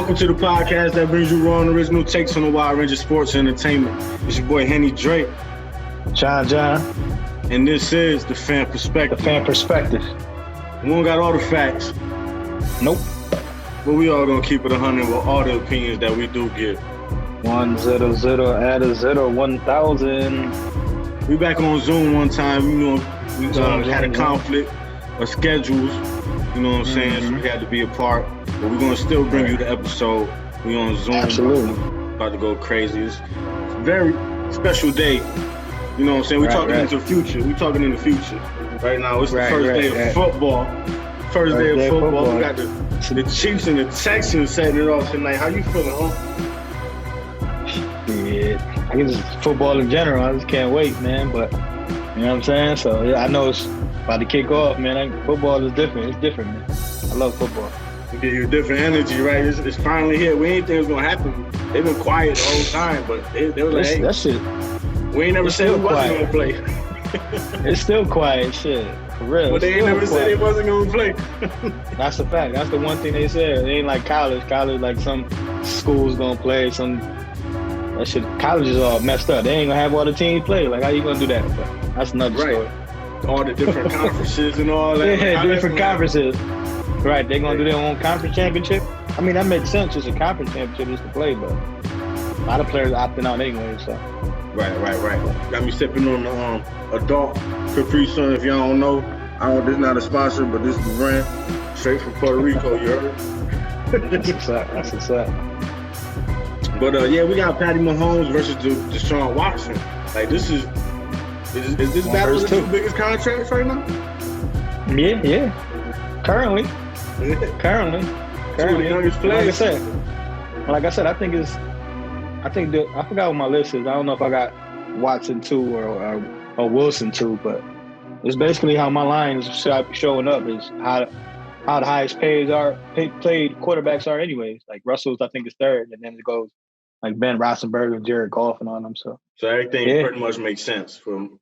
Welcome to the podcast that brings you raw and original takes on a wide range of sports and entertainment. It's your boy Henny Drake. John. And this is the Fan Perspective. The Fan Perspective. We don't got all the facts. Nope. But we all gonna keep it 100 with all the opinions that we do give. 100 add a 0 1000. We back on Zoom one time. You know, we had a conflict of schedules. You know what I'm saying? So we had to be apart. But we're gonna still bring you the episode. We on Zoom. Absolutely. About to go crazy. It's a very special day. You know what I'm saying? We're talking into the future. We're talking in the future. Right now, it's the first day of football. First day of football. We got the Chiefs and the Texans setting it off tonight. How you feeling, huh? Yeah, I guess it's football in general. I just can't wait, man. But you know what I'm saying? So yeah, I know it's about to kick off, man. Football is different. It's different, man. I love football. You get your different energy, right? It's finally here. We ain't think it was gonna happen. They've been quiet the whole time, but they were like, hey, that shit. We ain't never said we wasn't gonna play. It's still quiet, shit. For real. But they ain't never said they wasn't gonna play. That's a fact. That's the one thing they said. It ain't like college. College, like some schools gonna play. That shit. College is all messed up. They ain't gonna have all the teams play. Like, how you gonna do that? But that's another story. All the different conferences and all that. Yeah, like, different conferences. Right. They're gonna do their own conference championship. I mean, that makes sense. It's a conference championship just to play, but a lot of players are opting out anyway. So. Right. Got me sipping on the adult Preseason. If y'all don't know, this is not a sponsor, but this is the brand straight from Puerto Rico. You heard? That's what's up. But yeah, we got Patty Mahomes versus Desaun Watson. Like, is this battle the two biggest contracts right now? Yeah. Currently. Two of the youngest players. Like I said, I forgot what my list is. I don't know if I got Watson 2 or Wilson 2, but it's basically how my line is showing up is how the highest played quarterbacks are anyways. Like Russell's, I think, is third, and then it goes like Ben Roethlisberger and Jared Goff and on them. So everything pretty much makes sense from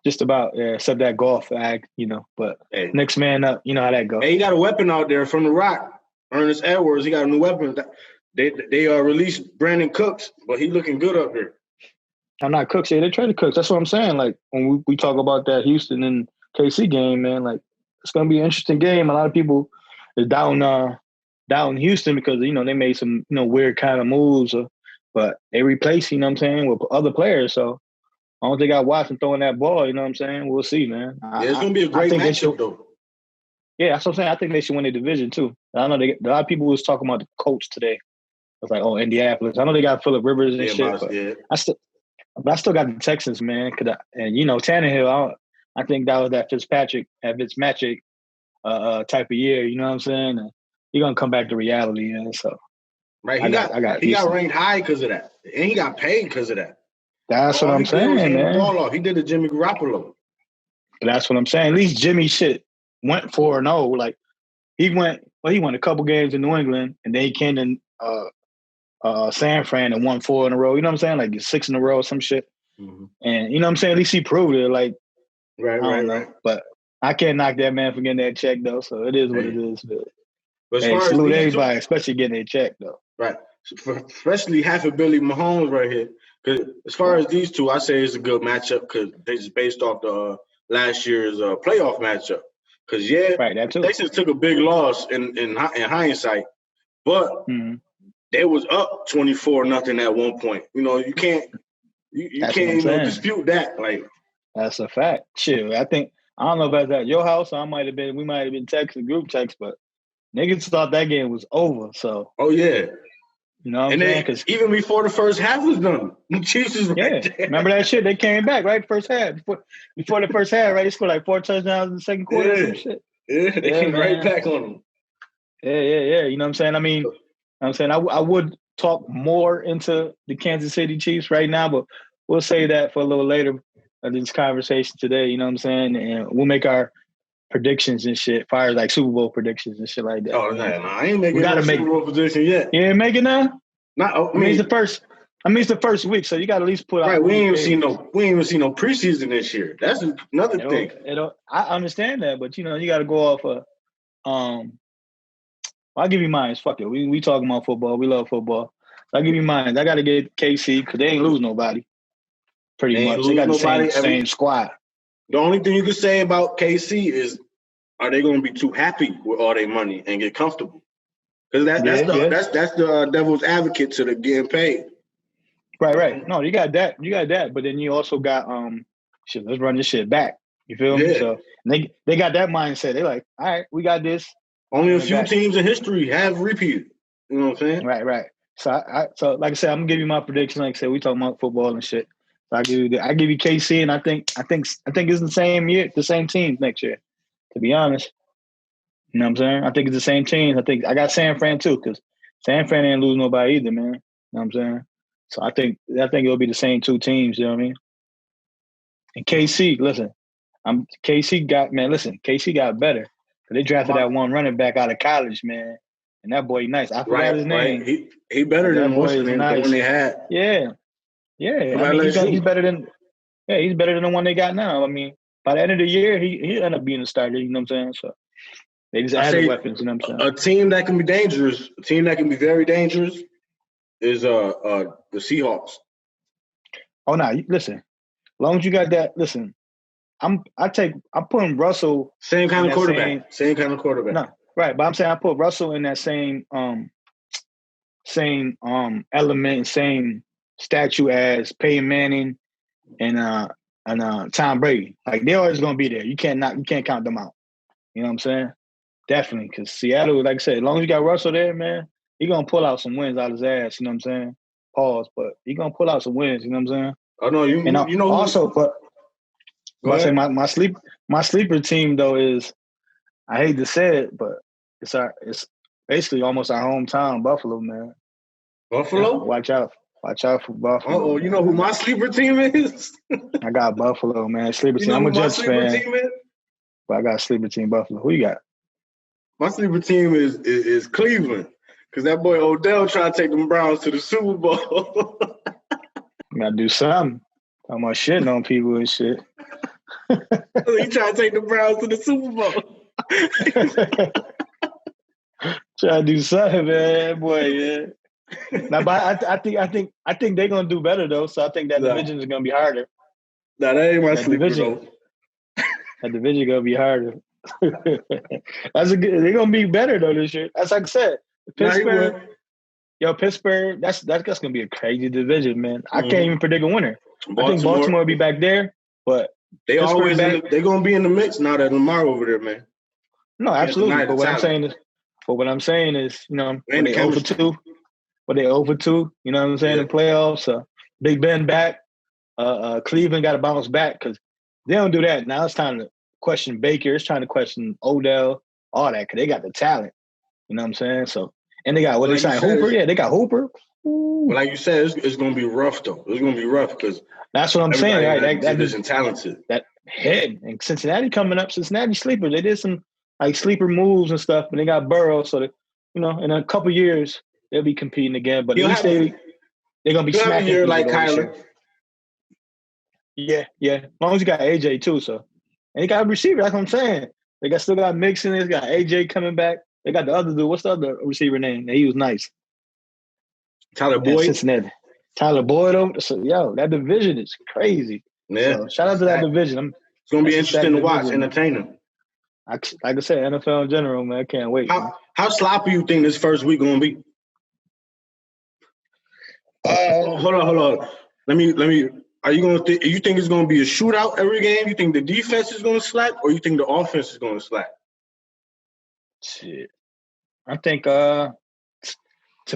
just about, except that Goff act, but next man up, you know how that goes. Hey, he got a weapon out there from the Rock. Ernest Edwards, he got a new weapon. They released Brandon Cooks, but he looking good up there. I'm not Cooks. Yeah, they traded Cooks. That's what I'm saying. Like, when we talk about that Houston and KC game, man, like, it's going to be an interesting game. A lot of people is down Houston because, they made some, weird kind of moves, but they replaced, with other players. So I don't think I watched them throwing that ball, We'll see, man. Yeah, it's going to be a great matchup, though. Yeah, that's what I'm saying. I think they should win the division, too. I know a lot of people was talking about the Colts today. It's like, Indianapolis. I know they got Phillip Rivers and shit, but I still got the Texans, man. Tannehill, I think that was that Fitzmagic type of year. You know what I'm saying? And he's gonna come back to reality, So right, he got ranked high because of that, and he got paid because of that. That's what I'm saying, man. Ball off. He did a Jimmy Garoppolo. That's what I'm saying. At least Jimmy went 4-0. Like, he won a couple games in New England, and then he came to San Fran and won 4 in a row. You know what I'm saying? Like 6 in a row or some shit. Mm-hmm. And you know what I'm saying? At least he proved it. Like, right. But I can't knock that man for getting that check, though. So it is what it is. But salute everybody, especially getting that check, though. Right. Especially half of Billy Mahomes right here. Because as far as these two, I say it's a good matchup because they just based off the last year's playoff matchup. Because, that too. Texans took a big loss in hindsight, but they was up 24-0 at one point. You can't dispute that. Like, that's a fact. Shit, I don't know if that's at your house or we might have been texting group text, but niggas thought that game was over. So yeah. You know what I'm saying? Because even before the first half was done, the Chiefs was right there. Remember that shit? They came back, right? First half. Before the first half, right? They scored like 4 touchdowns in the second quarter or some shit. Yeah, they came right back on them. Yeah. You know what I'm saying? I mean, I would talk more into the Kansas City Chiefs right now, but we'll say that for a little later in this conversation today, you know what I'm saying? And we'll make our predictions and shit, fire like Super Bowl predictions and shit like that. Oh, no, I ain't making no Super Bowl prediction yet. You ain't making that? No, I mean, it's the first week, so you got to at least put out. Right, we ain't even seen no preseason this year. That's another thing. I understand that, but you got to go off of I'll give you mine. Fuck it. We talking about football. We love football. So I'll give you mine. I got to get KC because they ain't lose nobody. Pretty much. They got the same squad. The only thing you can say about KC is, are they going to be too happy with all their money and get comfortable? Because that's the devil's advocate to the getting paid. Right. No, you got that. But then you also got let's run this shit back. You feel me? So they got that mindset. They're like, all right, we got this. Only a few teams in history have repeated. You know what I'm saying? Right. So so like I said, I'm gonna give you my prediction. Like I said, we talking about football and shit. So I give you KC, and I think it's the same year, the same team next year. To be honest, you know what I'm saying? I think it's the same team. I think I got San Fran too, because San Fran ain't lose nobody either, man. You know what I'm saying? So I think it'll be the same two teams. You know what I mean? And KC, listen, KC got better. They drafted that one running back out of college, man, and that boy nice. I forgot his name. Right. He better than the one they had. Yeah. I mean, he's better than the one they got now. I mean, by the end of the year, he'll end up being a starter. You know what I'm saying? So they just added weapons. You know what I'm saying? A team that can be dangerous, a team that can be very dangerous, is the Seahawks. Oh no! Listen, as long as you got that, listen. I'm putting Russell same kind of quarterback. No, right, but I'm saying I put Russell in that same element, same statue as Peyton Manning and Tom Brady. Like they're always gonna be there. You can't count them out. You know what I'm saying? Definitely, because Seattle, like I said, as long as you got Russell there, man, he gonna pull out some wins out his ass. You know what I'm saying? Pause, but he gonna pull out some wins. You know what I'm saying? Oh no, you know also, but I say my sleeper team though is, I hate to say it, but it's basically almost our hometown, Buffalo, man. Buffalo? Watch out for Buffalo. Oh, you know who my sleeper team is? I got Buffalo, man. Sleeper team. I'm a Jets fan, but I got sleeper team Buffalo. Who you got? My sleeper team is Cleveland, because that boy Odell trying to take them Browns to the Super Bowl. You gotta do something. Talking about shitting on people and shit. He trying to take the Browns to the Super Bowl. Try to do something, man, boy, man. Now, but I think they're gonna do better though. So I think that division is gonna be harder. Nah, that ain't my sleeper though. That division gonna be harder. They're gonna be better though this year. As I said, Pittsburgh. Pittsburgh. That's gonna be a crazy division, man. I can't even predict a winner. I think Baltimore will be back there, but they're gonna be in the mix now that Lamar over there, man. No, absolutely. But what I'm saying is, you know, when they 0 for 2, you know what I'm saying, in playoffs. Big Ben back. Cleveland got to bounce back because they don't do that. Now it's time to question Baker. It's time to question Odell, all that, because they got the talent. You know what I'm saying? So, and they got they signed Hooper. Yeah, they got Hooper. Well, like you said, it's going to be rough though. It's going to be rough because that's what I'm saying. Right? That division talented. That head and Cincinnati coming up. Cincinnati sleepers. They did some like sleeper moves and stuff, and they got Burrow. So that, you know, in a couple years they'll be competing again. But at least they're gonna be smacking. Year like Kyler. Yeah. As long as you got AJ too, so and they got a receiver. That's what I'm saying. They still got Mixon. They got AJ coming back. They got the other dude. What's the other receiver name? He was nice. Tyler Boyd. Cincinnati. Tyler Boyd over. So that division is crazy. Yeah. So shout out to that division. It's gonna be interesting to watch, entertaining. Like I said, NFL in general, man. I can't wait. How sloppy you think this first week gonna be? Hold on. Let me. Are you gonna think? You think it's gonna be a shootout every game? You think the defense is gonna slack, or you think the offense is gonna slack? Shit, I think. To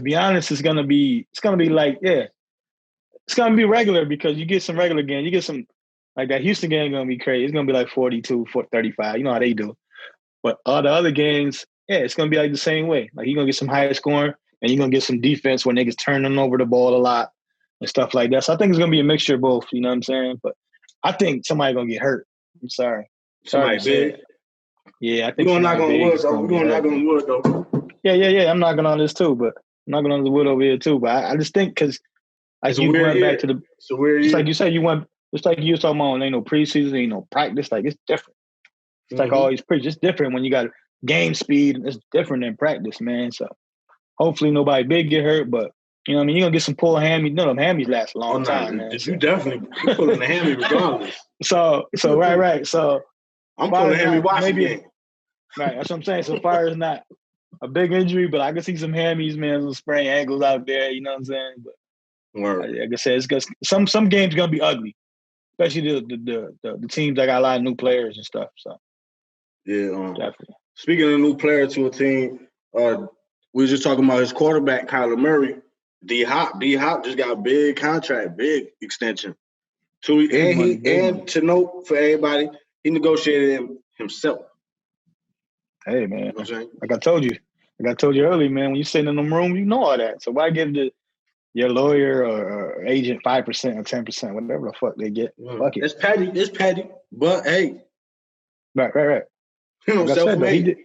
be honest, it's gonna be like it's gonna be regular because you get some regular games. You get some like that Houston game gonna be crazy. It's gonna be like 42, 35. You know how they do. But all the other games, it's gonna be like the same way. Like you're gonna get some higher scoring and you're gonna get some defense where niggas turning over the ball a lot and stuff like that. So I think it's gonna be a mixture of both. You know what I'm saying? But I think somebody's gonna get hurt. I'm sorry. Somebody big. Yeah, I think we're gonna knock on wood though. We're gonna knock on wood though. Yeah. I'm knocking on this too, but I'm knocking on the wood over here too. But I just think because like you went back to the just like you said, you went just like you was talking about, ain't no preseason, ain't no practice. Like it's different. It's like always preach. It's different when you got game speed is different than practice, man. So hopefully nobody big get hurt, but you know what I mean? You're gonna get some pull hammies. You know them hammies last a long time, man. You definitely pulling the hammy regardless. So right. So I'm pulling the hammy watching game. Right, that's what I'm saying. So far as not a big injury, but I can see some hammies, man, some sprained ankles out there, you know what I'm saying? But like I said, it's gonna, some games gonna be ugly. Especially the teams that got a lot of new players and stuff. So definitely. Speaking of new players to a team, we were just talking about his quarterback, Kyler Murray. D Hop just got a big contract, big extension. And to note for everybody, he negotiated him himself. Hey man, you know what I'm like I told you earlier, man. When you sit in them room, you know all that. So why give your lawyer or agent 5% or 10%, whatever the fuck they get? Fuck it. It's petty, but hey, right. You know, like self-made.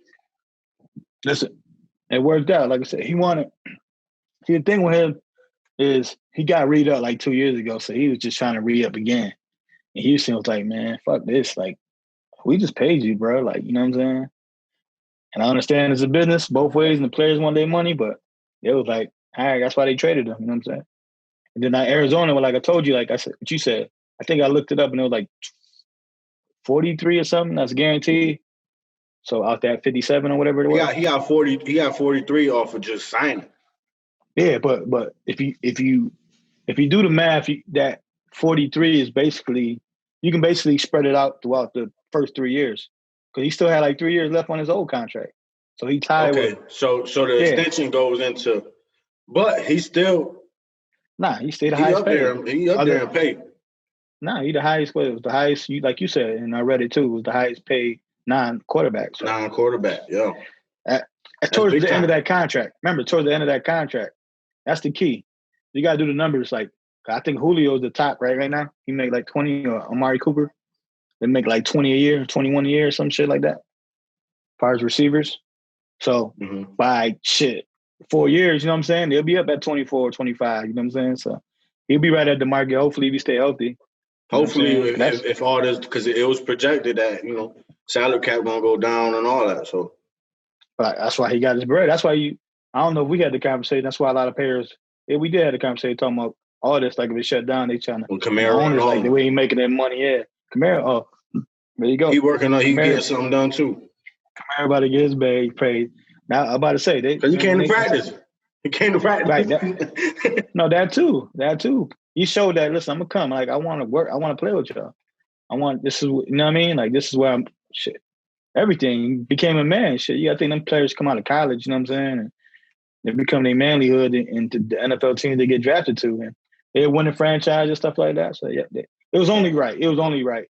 Listen, it worked out. Like I said, he wanted. See, the thing with him is he got re-up like 2 years ago, so he was just trying to re-up again. And Houston was like, man, fuck this. Like, we just paid you, bro. Like, you know what I'm saying? And I understand it's a business both ways, and the players want their money, but it was like, all right, that's why they traded him. You know what I'm saying? And then Arizona, like I told you, like I said, what you said, I think I looked it up and it was like 43 or something. That's guaranteed. So out that 57 or whatever it was. Yeah, he got 40. He got 43 off of just signing. Yeah, but if you do the math, that 43 is basically, you can basically spread it out throughout the first 3 years because he still had like 3 years left on his old contract. So he tied. Okay, so the extension goes into, but he still. Nah, he stayed the highest paid. He up there in pay. Nah, he the highest. It was the highest. Like you said, and I read it too. It was the highest paid non-quarterback. So. Non-quarterback, yeah. Towards the end of that contract. Remember, towards the end of that contract. That's the key. You got to do the numbers. Like, I think Julio's the top right now. He make like 20, or Amari Cooper. They make like 20 a year, 21 a year, some shit like that. As far as receivers. So, by 4 years, you know what I'm saying? They'll be up at 24 or 25, you know what I'm saying? So, he'll be right at the market. Hopefully, if he stay healthy. Hopefully, if all this, because it was projected that, salary cap going to go down and all that. So, that's why he got his bread. That's why I don't know if we had the conversation. That's why a lot of players, we did have the conversation talking about all this. Like if it shut down, they trying to. Well, Kamara, owners, like the way he making that money. Yeah, Kamara. There you go. He working on. He getting something done too. Kamara about to get his bag paid. Now I'm about to say because he came to practice. He came to practice. Right. No, that too. He showed that. Listen, I'm gonna come. Like I want to work. I want to play with y'all. This is, you know what I mean? Like this is where I'm. Shit. Everything became a man. Shit. You gotta think them players come out of college. You know what I'm saying? And they become their manlyhood into the NFL teams they get drafted to, and they win the franchise and stuff like that. So yeah, it was only right.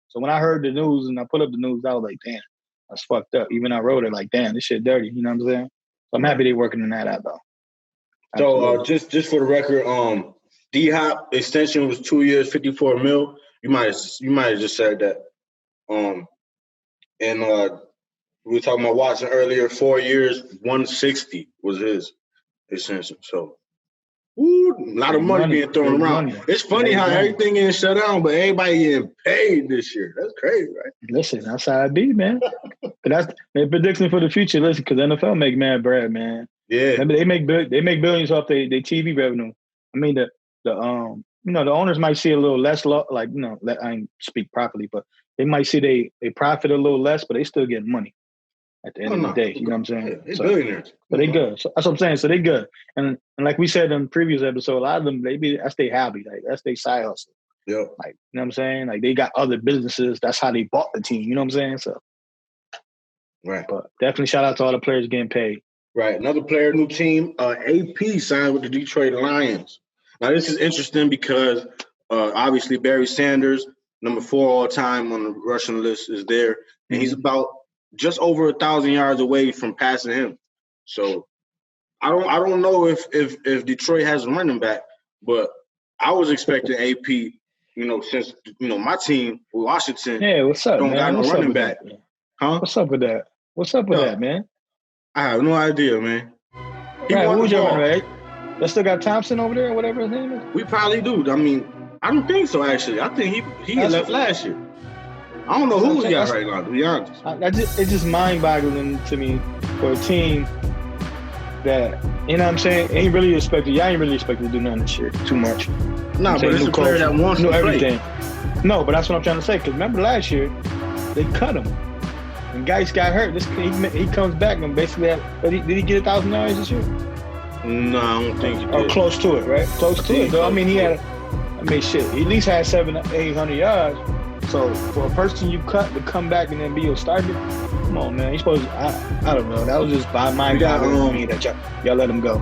So when I heard the news and I put up the news, I was like, damn, that's fucked up. Even I wrote it like, damn, this shit dirty. You know what I'm saying? So I'm happy they're working in that out though. So just for the record, D Hop extension was 2 years, $54 million. You might have just said that. And we were talking about Watson earlier. 4 years, 160 was his extension. So, a lot of money being thrown around. It's funny how everything getting shut down, but everybody getting paid this year. That's crazy, right? Listen, that's how it be, man. But that's their prediction for the future. Listen, because NFL make mad bread, man. Yeah, remember they make billions off their TV revenue. I mean the owners might see a little less, I ain't speak properly, but they might see they profit a little less, but they still getting money at the end of the day. You know what I'm saying? They're billionaires. But they good. So that's what I'm saying. So they good. And like we said in the previous episode, a lot of them, that's their hobby. Like that's their side hustle. Yep. Like, you know what I'm saying? Like they got other businesses. That's how they bought the team. You know what I'm saying? So right. But definitely shout out to all the players getting paid. Right. Another player, new team, AP signed with the Detroit Lions. Now, this is interesting because obviously Barry Sanders, number 4 all time on the rushing list, is there. And he's about just over 1,000 yards away from passing him. So I don't know if Detroit has a running back, but I was expecting AP, since, my team, Washington, what's up, don't man? got no what's running back. That, huh? What's up with that? What's up with that, man? I have no idea, man. Who's your running back? They still got Thompson over there or whatever his name is? We probably do. I mean, I don't think so, actually. I think he left last year. I don't know who we got right now, to be honest. It's just mind-boggling to me for a team that, you know what I'm saying, y'all ain't really expected to do nothing this year too much. No, but it's a player that wants to everything. No, but that's what I'm trying to say. Because remember last year, they cut him. And guys got hurt. He comes back and basically did he get 1,000 yards this year? No, I don't think he did. Or close to it, right? Close to it. Though. I mean, he at least had 700-800 yards. So for a person you cut to come back and then be your starter, come on, man. He's supposed to, I don't know. That was just by my guy for me that y'all let him go.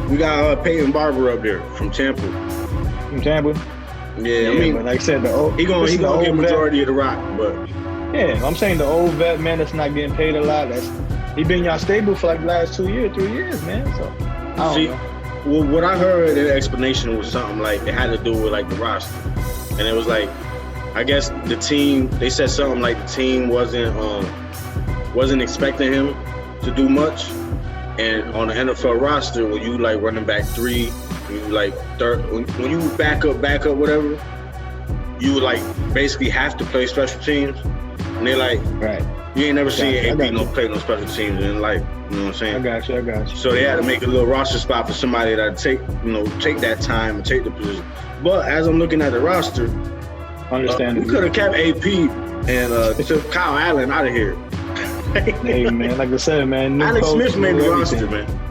We got Peyton Barber up there from Tampa. From Tampa? Yeah, I mean, but like I said, he gonna get majority of the rock, but yeah, I'm saying the old vet man that's not getting paid a lot. He been y'all stable for like the last 2 years, 3 years, man. So I don't know. Well, what I heard the explanation was something like it had to do with like the roster, and it was like I guess the team. They said something like the team wasn't expecting him to do much, and on the NFL roster, when you like running back 3. You like third when you back up whatever, you like basically have to play special teams, and they're like, right. You ain't never seen AP play no special teams in life. You know what I'm saying? I got you. So they had to make a little roster spot for somebody that take that time and take the position. But as I'm looking at the roster, we could have kept AP and took Kyle Allen out of here. Hey man, like I said, man, Alex Smith made the roster, man.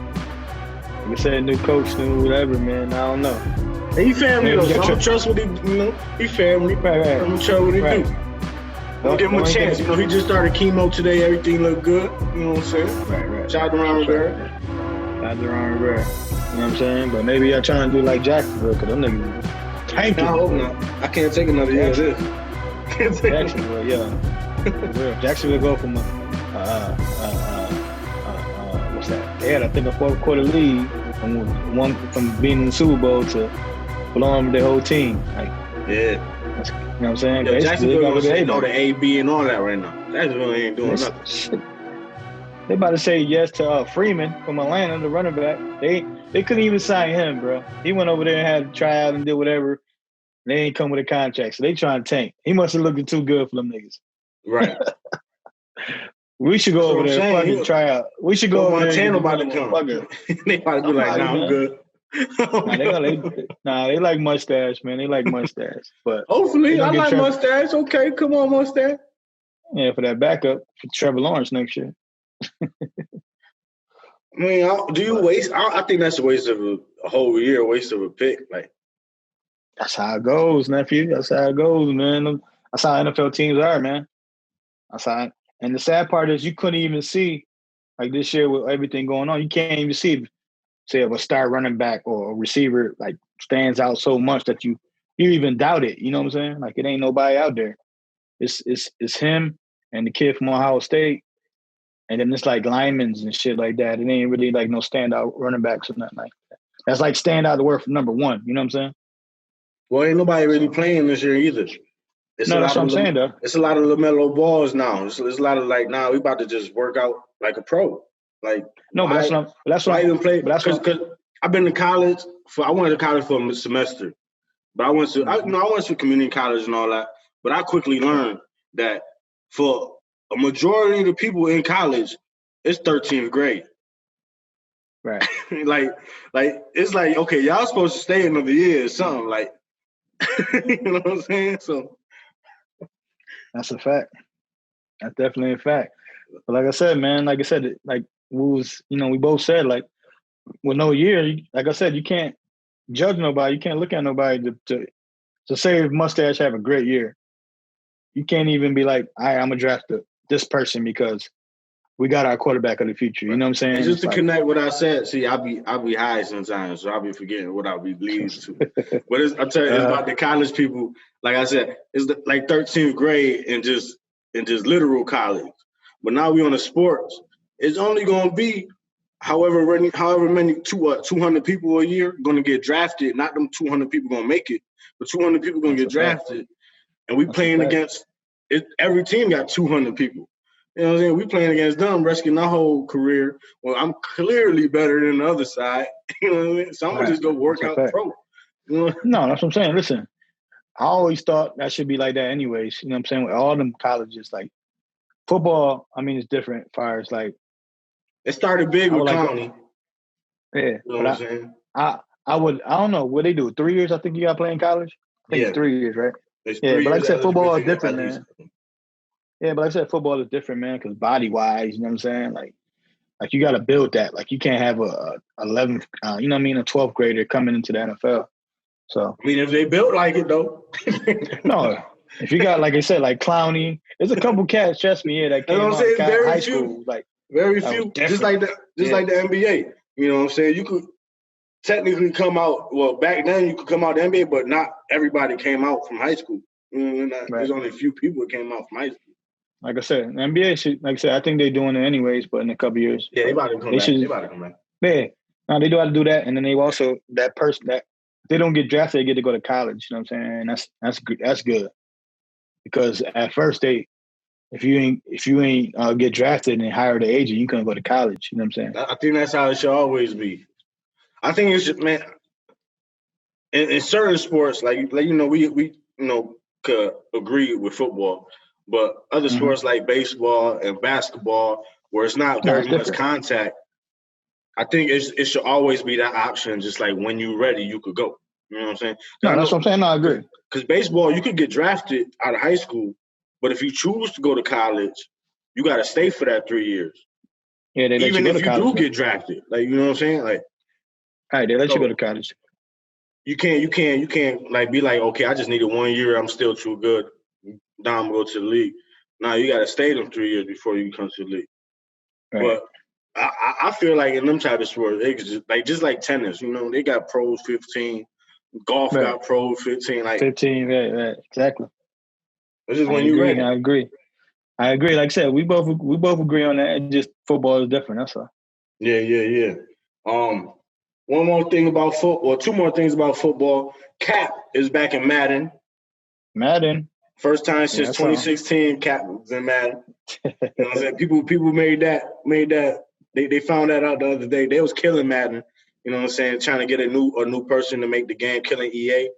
Like I said, new coach, new whatever, man. I don't know. And he family, though, so I'm going to trust what he family. Right. I'm going to trust what he do. Don't give him a chance. He just started chemo today. Everything looked good. You know what I'm saying? Right. Shout out to Ron Rivera. You know what I'm saying? But maybe y'all trying to do like Jacksonville, because them niggas tanking. I hope not. I can't take another year of this. Jacksonville, yeah. Jacksonville go from what's that? They had, I think, a fourth quarter lead from being in the Super Bowl to belonging with their whole team. Like, yeah. You know what I'm saying? Yeah, Jacksonville gonna say no to AB and all that right now. Jacksonville ain't doing nothing. Shit. They about to say yes to Freeman from Atlanta, the running back. They couldn't even sign him, bro. He went over there and had to try out and do whatever. They ain't come with a contract, so they trying to tank. He must have looked too good for them niggas. Right. We should go over there and fucking try out. We should go over there. Montana about to come. They about to be like, nah, I'm good. They like mustache, man. They like mustache. But hopefully, I like mustache. Okay, come on, mustache. Yeah, for that backup for Trevor Lawrence next year. I mean, do you waste? I think that's a waste of a whole year, a waste of a pick. Like that's how it goes, nephew. That's how it goes, man. That's how NFL teams are, man. That's how. And the sad part is you couldn't even see, like this year with everything going on, you can't even see, say, if a star running back or a receiver like stands out so much that you even doubt it. You know what I'm saying? Like it ain't nobody out there. It's him and the kid from Ohio State, and then it's like linemen and shit like that. It ain't really like no standout running backs or nothing like that. That's like standout the word for number one. You know what I'm saying? Well, ain't nobody really playing this year either. That's what I'm saying, though. It's a lot of LaMelo balls now. It's a lot of like, nah, we about to just work out like a pro. Like, no, but that's what I even play. Because I've been to college I went to college for a semester, but I went to community college and all that. But I quickly learned that for a majority of the people in college, it's 13th grade. Right. like it's like, okay, y'all supposed to stay another year or something. Like, you know what I'm saying? So. That's a fact. That's definitely a fact. But like I said, man, we both said, like, with no year, like I said, you can't judge nobody. You can't look at nobody to say if Mustache have a great year. You can't even be like, all right, I'm going to draft this person because we got our quarterback of the future. You know what I'm saying? And just to connect what I said, see, I'll be high sometimes, so I'll be forgetting what I'll be leading to. But I tell you, it's about the college people. Like I said, it's like 13th grade and just literal college. But now we on the sports. It's only going to be however many 200 people a year going to get drafted. Not them 200 people going to make it, but 200 people going to get drafted. And we playing against it. Every team got 200 people. You know what I'm saying? We playing against them, risking our whole career. Well, I'm clearly better than the other side. You know what I mean? So I'm going to just go work out pro. You know? No, that's what I'm saying. Listen, I always thought that should be like that anyways. You know what I'm saying? With all them colleges, like football, I mean, it's different as far as like. It started big with County. Yeah. You know what I'm saying? I don't know. What they do? 3 years, I think you got to play in college? I think it's 3 years, right? It's yeah, 3 but like I years said, football is different, man. man. Yeah, but like I said, football is different, man, because body-wise, you know what I'm saying? Like you got to build that. Like, you can't have a 11th, you know what I mean, a 12th grader coming into the NFL. So I mean, if they built like it, though. No. If you got, like I said, like Clowney, there's a couple cats, trust me, that came out of high school. Like, very few. Just like the NBA. You know what I'm saying? You could technically come out, well, back then you could come out the NBA, but not everybody came out from high school. You know, there's only a few people that came out from high school. Like I said, the NBA should, like I said, I think they're doing it anyways, but in a couple years. Yeah, they about to come back. They about to come back. Yeah. No, they do have to do that. And then they also, that person that they don't get drafted, they get to go to college. You know what I'm saying? That's good. Because at first if you ain't get drafted and hire the agent, you couldn't go to college. You know what I'm saying? I think that's how it should always be. I think it should, man. In certain sports, like you know, we you know could agree with football, but other sports like baseball and basketball, where it's not very much contact, I think it should always be that option. Just like when you're ready, you could go. You know what I'm saying? No, that's what I'm saying. No, I agree. Because baseball, you could get drafted out of high school, but if you choose to go to college, you got to stay for that 3 years. Yeah, they let even you go if to college, you do get drafted, like you know what I'm saying, like. All right, they let you go to college. You can't like be like, okay, I just needed 1 year. I'm still too good. Now I'm going to go to the league. Now you got to stay them 3 years before you come to the league. Right. But I feel like in them type of sports, just like tennis, you know, they got pros 15. Golf got pros 15. Like 15, right, exactly. It's just when you're ready. I agree. Like I said, we both agree on that. And just football is different. That's all. Yeah. One more thing about football, two more things about football. Cap is back in Madden. First time since 2016, Cap was in Madden. You know what I'm saying? People made that. They found that out the other day. They was killing Madden. You know what I'm saying? Trying to get a new person to make the game, killing EA.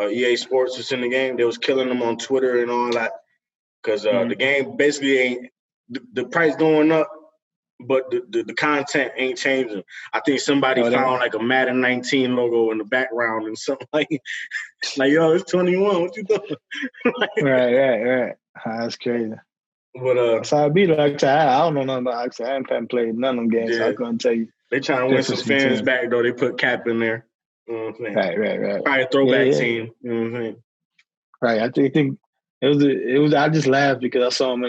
EA Sports is in the game. They was killing them on Twitter and all that because the game basically ain't the price going up. But the content ain't changing. I think somebody found like a Madden 19 logo in the background and something like yo, it's 21. What you doing? Right. That's crazy. But that's how it be. Like I don't know nothing about. I haven't played none of them games, so I couldn't tell you. They trying to win some fans back though. They put Cap in there. You know what I'm saying? Right. Probably a throwback team. You know what I'm saying? Right. I think. It was. I just laughed because I saw him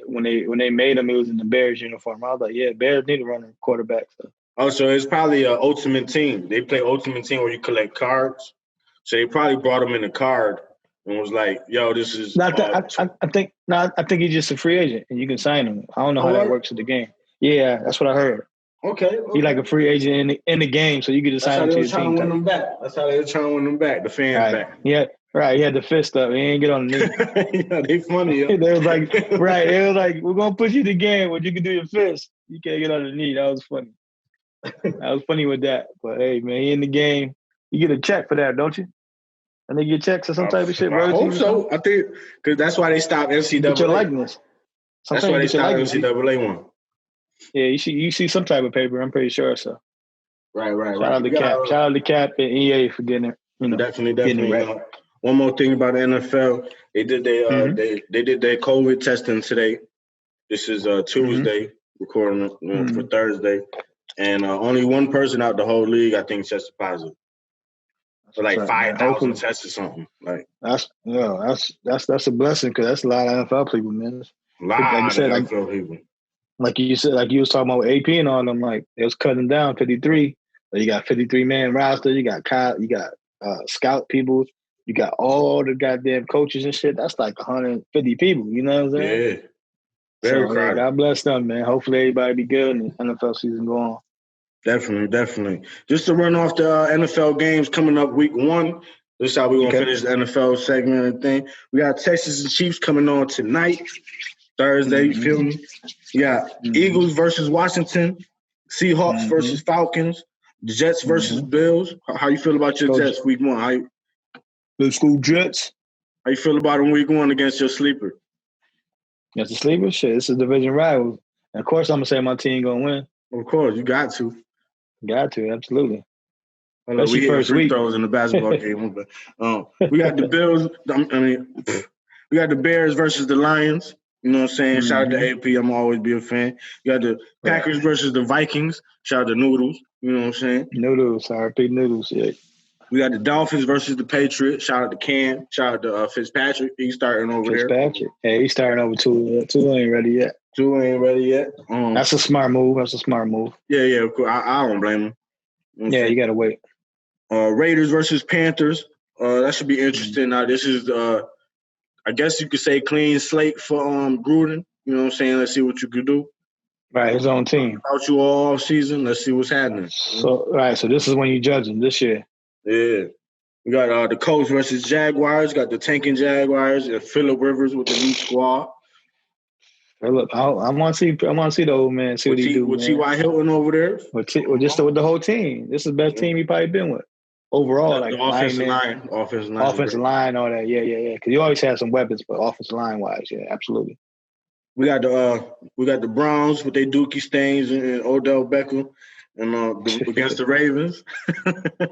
when they made him. It was in the Bears uniform. I was like, yeah, Bears need to run a quarterback. So. So it's probably an Ultimate Team. They play Ultimate Team where you collect cards. So they probably brought him in a card and was like, yo, this is. I think he's just a free agent and you can sign him. I don't know how that works in the game. Yeah, that's what I heard. Okay. He's like a free agent in the game, so you can just sign him to your team. That's how they were trying to win them back. The fans back. Yeah. Right, he had the fist up. He ain't get on the knee. Yeah, they funny. Yo. They was like, They was like, we're gonna put you in the game, but you can do your fist. You can't get on the knee. That was funny. I was funny with that. But hey, man, he in the game. You get a check for that, don't you? And they get checks or some type of shit. I hope so. I think because that's why they stopped NCAA. Get your likeness. That's why they stopped NCAA one. Yeah, you see some type of paper. I'm pretty sure so. Right. Shout out to Cap and EA for getting it. You know, definitely. Right. One more thing about the NFL, they did they did their COVID testing today. This is Tuesday, recording for Thursday, and only one person out the whole league I think tested positive. So like 5,000 tests or something. Like that's a blessing because that's a lot of NFL people, man. A lot of NFL people. Like you said, like you was talking about AP and all them, like it was cutting down 53. So you got 53-man roster. You got scout people. You got all the goddamn coaches and shit. That's like 150 people. You know what I'm saying? Yeah. Very crowded. God bless them, man. Hopefully everybody be good and the NFL season go on. Definitely. Just to run off the NFL games coming up week 1. This is how we're going to finish the NFL segment and thing. We got Texans and Chiefs coming on tonight, Thursday. You feel me? You got Eagles versus Washington, Seahawks versus Falcons, the Jets versus Bills. How you feel about your Jets week 1? Let's go Jets. How you feel about them week 1 against your sleeper? That's a sleeper? Shit, it's a division rival. And of course, I'm going to say my team going to win. Of course, you got to. Got to, absolutely. We hit free throws in the basketball game. But we got the Bills. We got the Bears versus the Lions. You know what I'm saying? Shout out to AP. I'm always be a fan. You got the Packers versus the Vikings. Shout out to Noodles. You know what I'm saying? Noodles. RP Noodles, yeah. We got the Dolphins versus the Patriots. Shout out to Cam. Shout out to Fitzpatrick. He's starting over there. Fitzpatrick. Hey, he's starting over two. Two ain't ready yet. That's a smart move. Yeah, of course. I don't blame him. You got to wait. Raiders versus Panthers. That should be interesting. Now, this is, I guess you could say, clean slate for Gruden. You know what I'm saying? Let's see what you could do. Right, his own team. About you all season. Let's see what's happening. So this is when you judge him this year. Yeah. We got the Colts versus Jaguars. Got the tanking Jaguars and Phillip Rivers with the new squad. Look, I want to see the old man. See what he do. With T.Y. Hilton over there. With the whole team. This is the best team he probably been with. Overall, the offensive line, all that. Yeah. Because you always have some weapons, but offensive line wise, yeah, absolutely. We got the Browns with their Dookie Staines and Odell Beckham, and against the Ravens.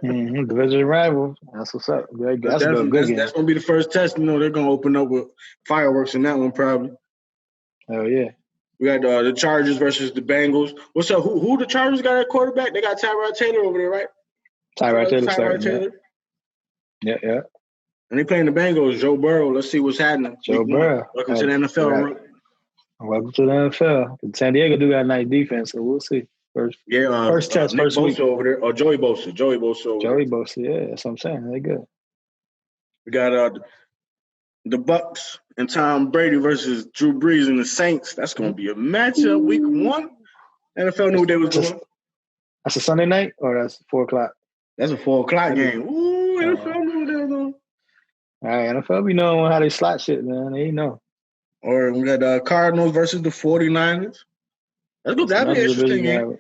Division rival. That's what's up. That's gonna be the first test. You know, they're gonna open up with fireworks in that one probably. Oh yeah. We got the Chargers versus the Bengals. What's up? Who the Chargers got at quarterback? They got Tyrod Taylor over there, right? Tyrod Taylor. Yeah. And they playing the Bengals. Joe Burrow. Let's see what's happening. Joe Burrow. Welcome to the NFL. Right. Welcome to the NFL. San Diego do got a nice defense, so we'll see. First test, Nick first Bosa week. over there. Or Joey Bosa. Yeah, that's what I'm saying. They're good. We got the Bucks and Tom Brady versus Drew Brees and the Saints. That's going to be a matchup week 1. NFL knew what they was doing. That's a Sunday night or that's 4 o'clock? That's a 4 o'clock game. Ooh, NFL knew what they was doing. All right, NFL be knowing how they slot shit, man. They know. Or we got the Cardinals versus the 49ers. That'd be an interesting game.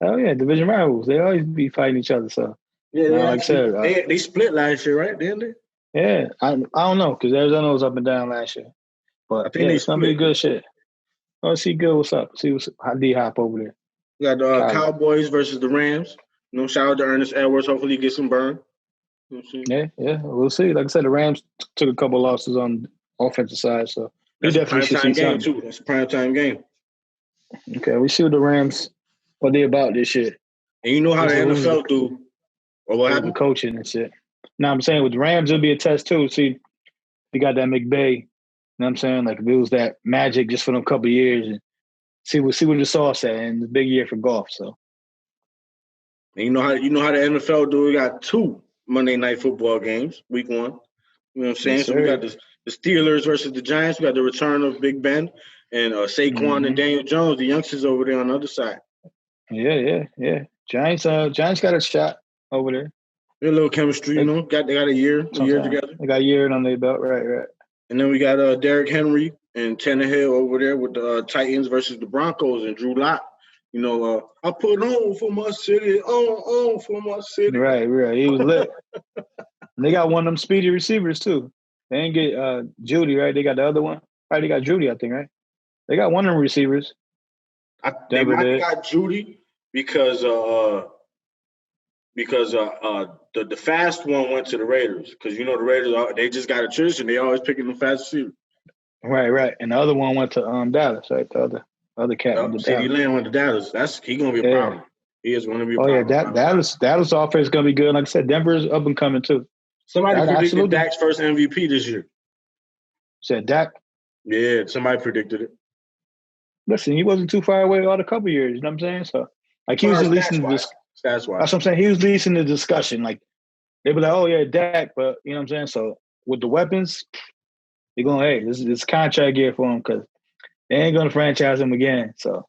Oh, yeah, division rivals. They always be fighting each other, so. Yeah, like I said, they split last year, right? Didn't they? Yeah, I don't know, because Arizona was up and down last year. But I think it's going to be good shit. Let's see what's up. See how D-Hop over there. We got the Cowboys versus the Rams. You know, shout out to Ernest Edwards. Hopefully he gets some burn. Yeah, we'll see. Like I said, the Rams took a couple losses on the offensive side, so we definitely should see something. Too. That's a primetime game. Okay, we see what the Rams, what they about this shit. And you know how the NFL do. Or what happened? Coaching and shit. Now I'm saying with the Rams, it'll be a test too. See, we got that McVay. You know what I'm saying? Like if it was that magic just for them couple of years and see what the sauce at, and it's a big year for golf. So, and you know how the NFL do. We got 2 Monday Night Football games, week 1. You know what I'm saying? Yes, so we got the Steelers versus the Giants. We got the return of Big Ben and Saquon and Daniel Jones, the youngsters over there on the other side. Yeah. Giants got a shot over there. A little chemistry, you know. They got a year together. They got a year on their belt, right. And then we got Derrick Henry and Tannehill over there with the Titans versus the Broncos and Drew Lock. You know, I put on for my city, on for my city. Right. He was lit. And they got one of them speedy receivers too. They ain't get Judy, right? They got the other one. Right, they got Judy, I think, right? They got one of them receivers. They might have got Judy because the fast one went to the Raiders because you know the Raiders they just got a tradition. They always picking the fast receiver. Right. And the other one went to Dallas, right? The other cat. CD Lamb went to Dallas. He gonna be a problem. He is gonna be a problem. Oh yeah, Dallas offense is gonna be good. Like I said, Denver's up and coming too. Somebody predicted Dak's first MVP this year. Said Dak? Yeah, somebody predicted it. Listen, he wasn't too far away all the couple years. You know what I'm saying? So, like he was at least in this. That's why. That's what I'm saying. He was leading the discussion. Like they be like, "Oh yeah, Dak," but you know what I'm saying. So with the weapons, they're going, "Hey, this is contract year for him because they ain't gonna franchise him again." So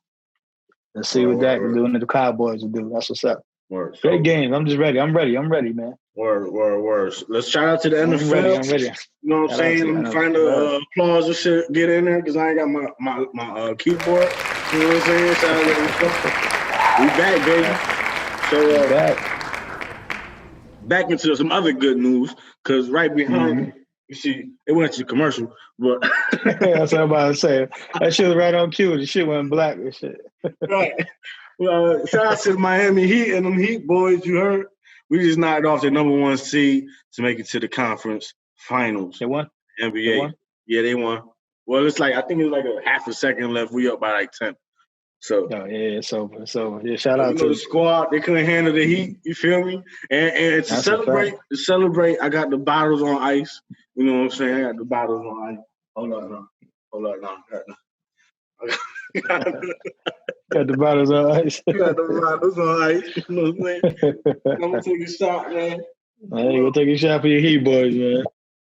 let's see what Dak is doing and the Cowboys will do. That's what's up. Word. Great game. I'm just ready. I'm ready, man. Word. Let's shout out to the NFL. I'm ready. You know what I'm saying? Find the applause and shit. Get in there because I ain't got my keyboard. You know what I'm saying? Shout out to the NFL. We back, baby. So back into some other good news. because right behind you see, it went to the commercial, but that's what I'm about to say. That shit was right on cue. The shit went black and shit. Right. Well, shout out to the Miami Heat and them Heat boys. You heard? We just knocked off the number 1 seed to make it to the conference finals. They won? NBA. They won? Yeah, they won. Well, it's like, I think it's like a half a second left. We up by like 10. So. Oh, yeah, it's over. It's over. Yeah, shout out to the squad. They couldn't handle the heat. You feel me? And to celebrate, I got the bottles on ice. You know what I'm saying? I got the bottles on ice. Hold on. Got the bottles on ice. Got the bottles on ice. You know what I'm saying? I'm going to take a shot, man. Hey, go take a shot for your Heat boys, man.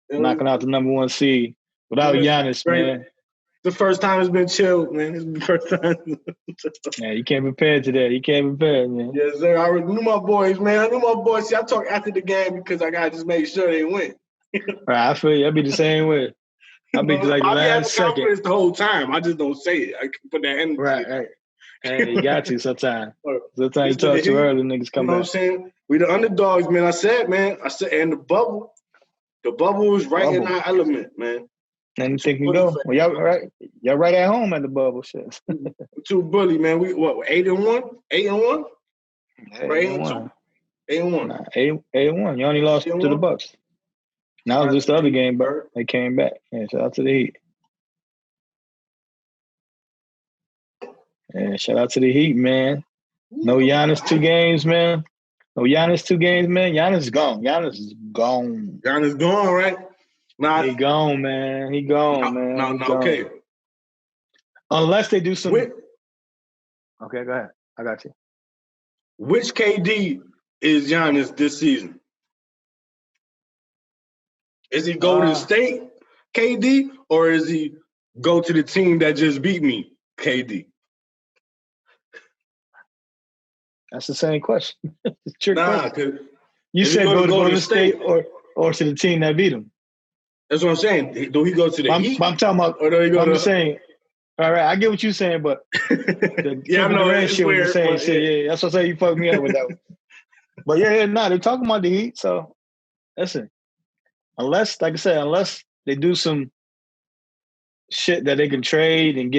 Knocking out the number 1 seed without Giannis, man. The first time it's been chilled, man. It's the first time. Yeah, you can't prepare to that. You can't prepare, man. Yes, sir. I knew my boys, man. See, I talk after the game because I got to just make sure they win. Right, I feel you. I'll be the same way. I'll be like the last second. The whole time. I just don't say it. I can put that energy. Right. Hey, you got to sometimes. Sometimes you talk too early, niggas come back. You know what I'm saying? We the underdogs, man. I said, and the bubble is right in our element, man. Anything can go. Well, y'all right at home at the bubble, shit. Too bully, man. We 8-1? 8-1? 8-1. 8-1. Nah, 8-1. You only lost to the Bucks. Now it's just the other game, but they came back. Yeah, shout out to the Heat. Yeah, shout out to the Heat, man. No Giannis 2 games, man. Giannis is gone. Giannis gone, right? Nah, he gone, man. He gone, man. Okay. Unless they do some. Okay, go ahead. I got you. Which KD is Giannis this season? Is he Golden State KD, or is he go to the team that just beat me KD? That's the same question. It's a trick question. You said go to Golden State or to the team that beat him. That's what I'm saying. Do he go to the Heat? I'm talking about. Or do he go I'm just saying. All right, I get what you're saying, but I know it's shit weird. Was the same shit. Yeah, that's what I'm saying. You fucked me up with that one. But they're talking about the Heat. So listen, unless they do some shit that they can trade and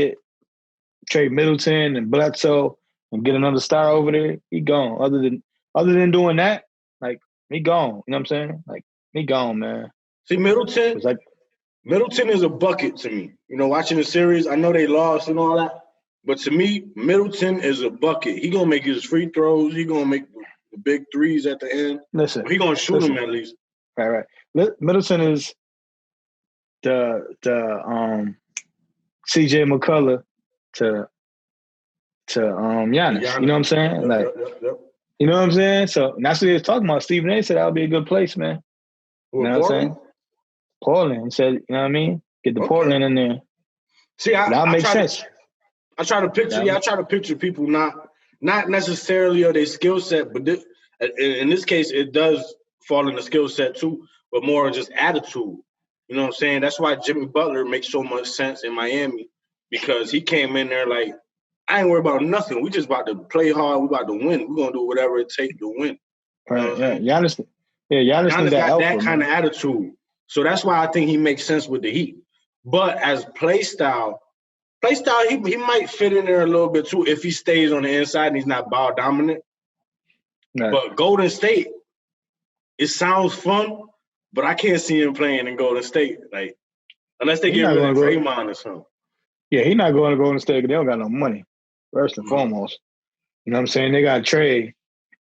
trade Middleton and Bledsoe and get another star over there, he gone. Other than doing that, like, he gone. You know what I'm saying? Like, he gone, man. See, Middleton is a bucket to me. You know, watching the series, I know they lost and all that, but to me, Middleton is a bucket. He gonna make his free throws. He gonna make the big threes at the end. Listen, he gonna shoot them at least. Right. Middleton is the CJ McCullough to Giannis. You know what I'm saying? Yep. You know what I'm saying? So that's what he was talking about. Stephen A. said that would be a good place, man. You know what I'm saying? Portland. He said, you know what I mean? Get the Portland in there. See, that makes sense. I try to picture people not necessarily of their skill set, but in this case, it does fall in the skill set too, but more just attitude. You know what I'm saying? That's why Jimmy Butler makes so much sense in Miami, because he came in there like, I ain't worried about nothing. We just about to play hard. We about to win. We're going to do whatever it takes to win. Right, Giannis got that kind of attitude. So that's why I think he makes sense with the Heat. But as play style, he might fit in there a little bit too if he stays on the inside and he's not ball dominant. Right. But Golden State, it sounds fun, but I can't see him playing in Golden State, like, unless they get rid of Draymond or something. Yeah, he's not going to Golden State because they don't got no money, first and foremost. You know what I'm saying? They got a trade,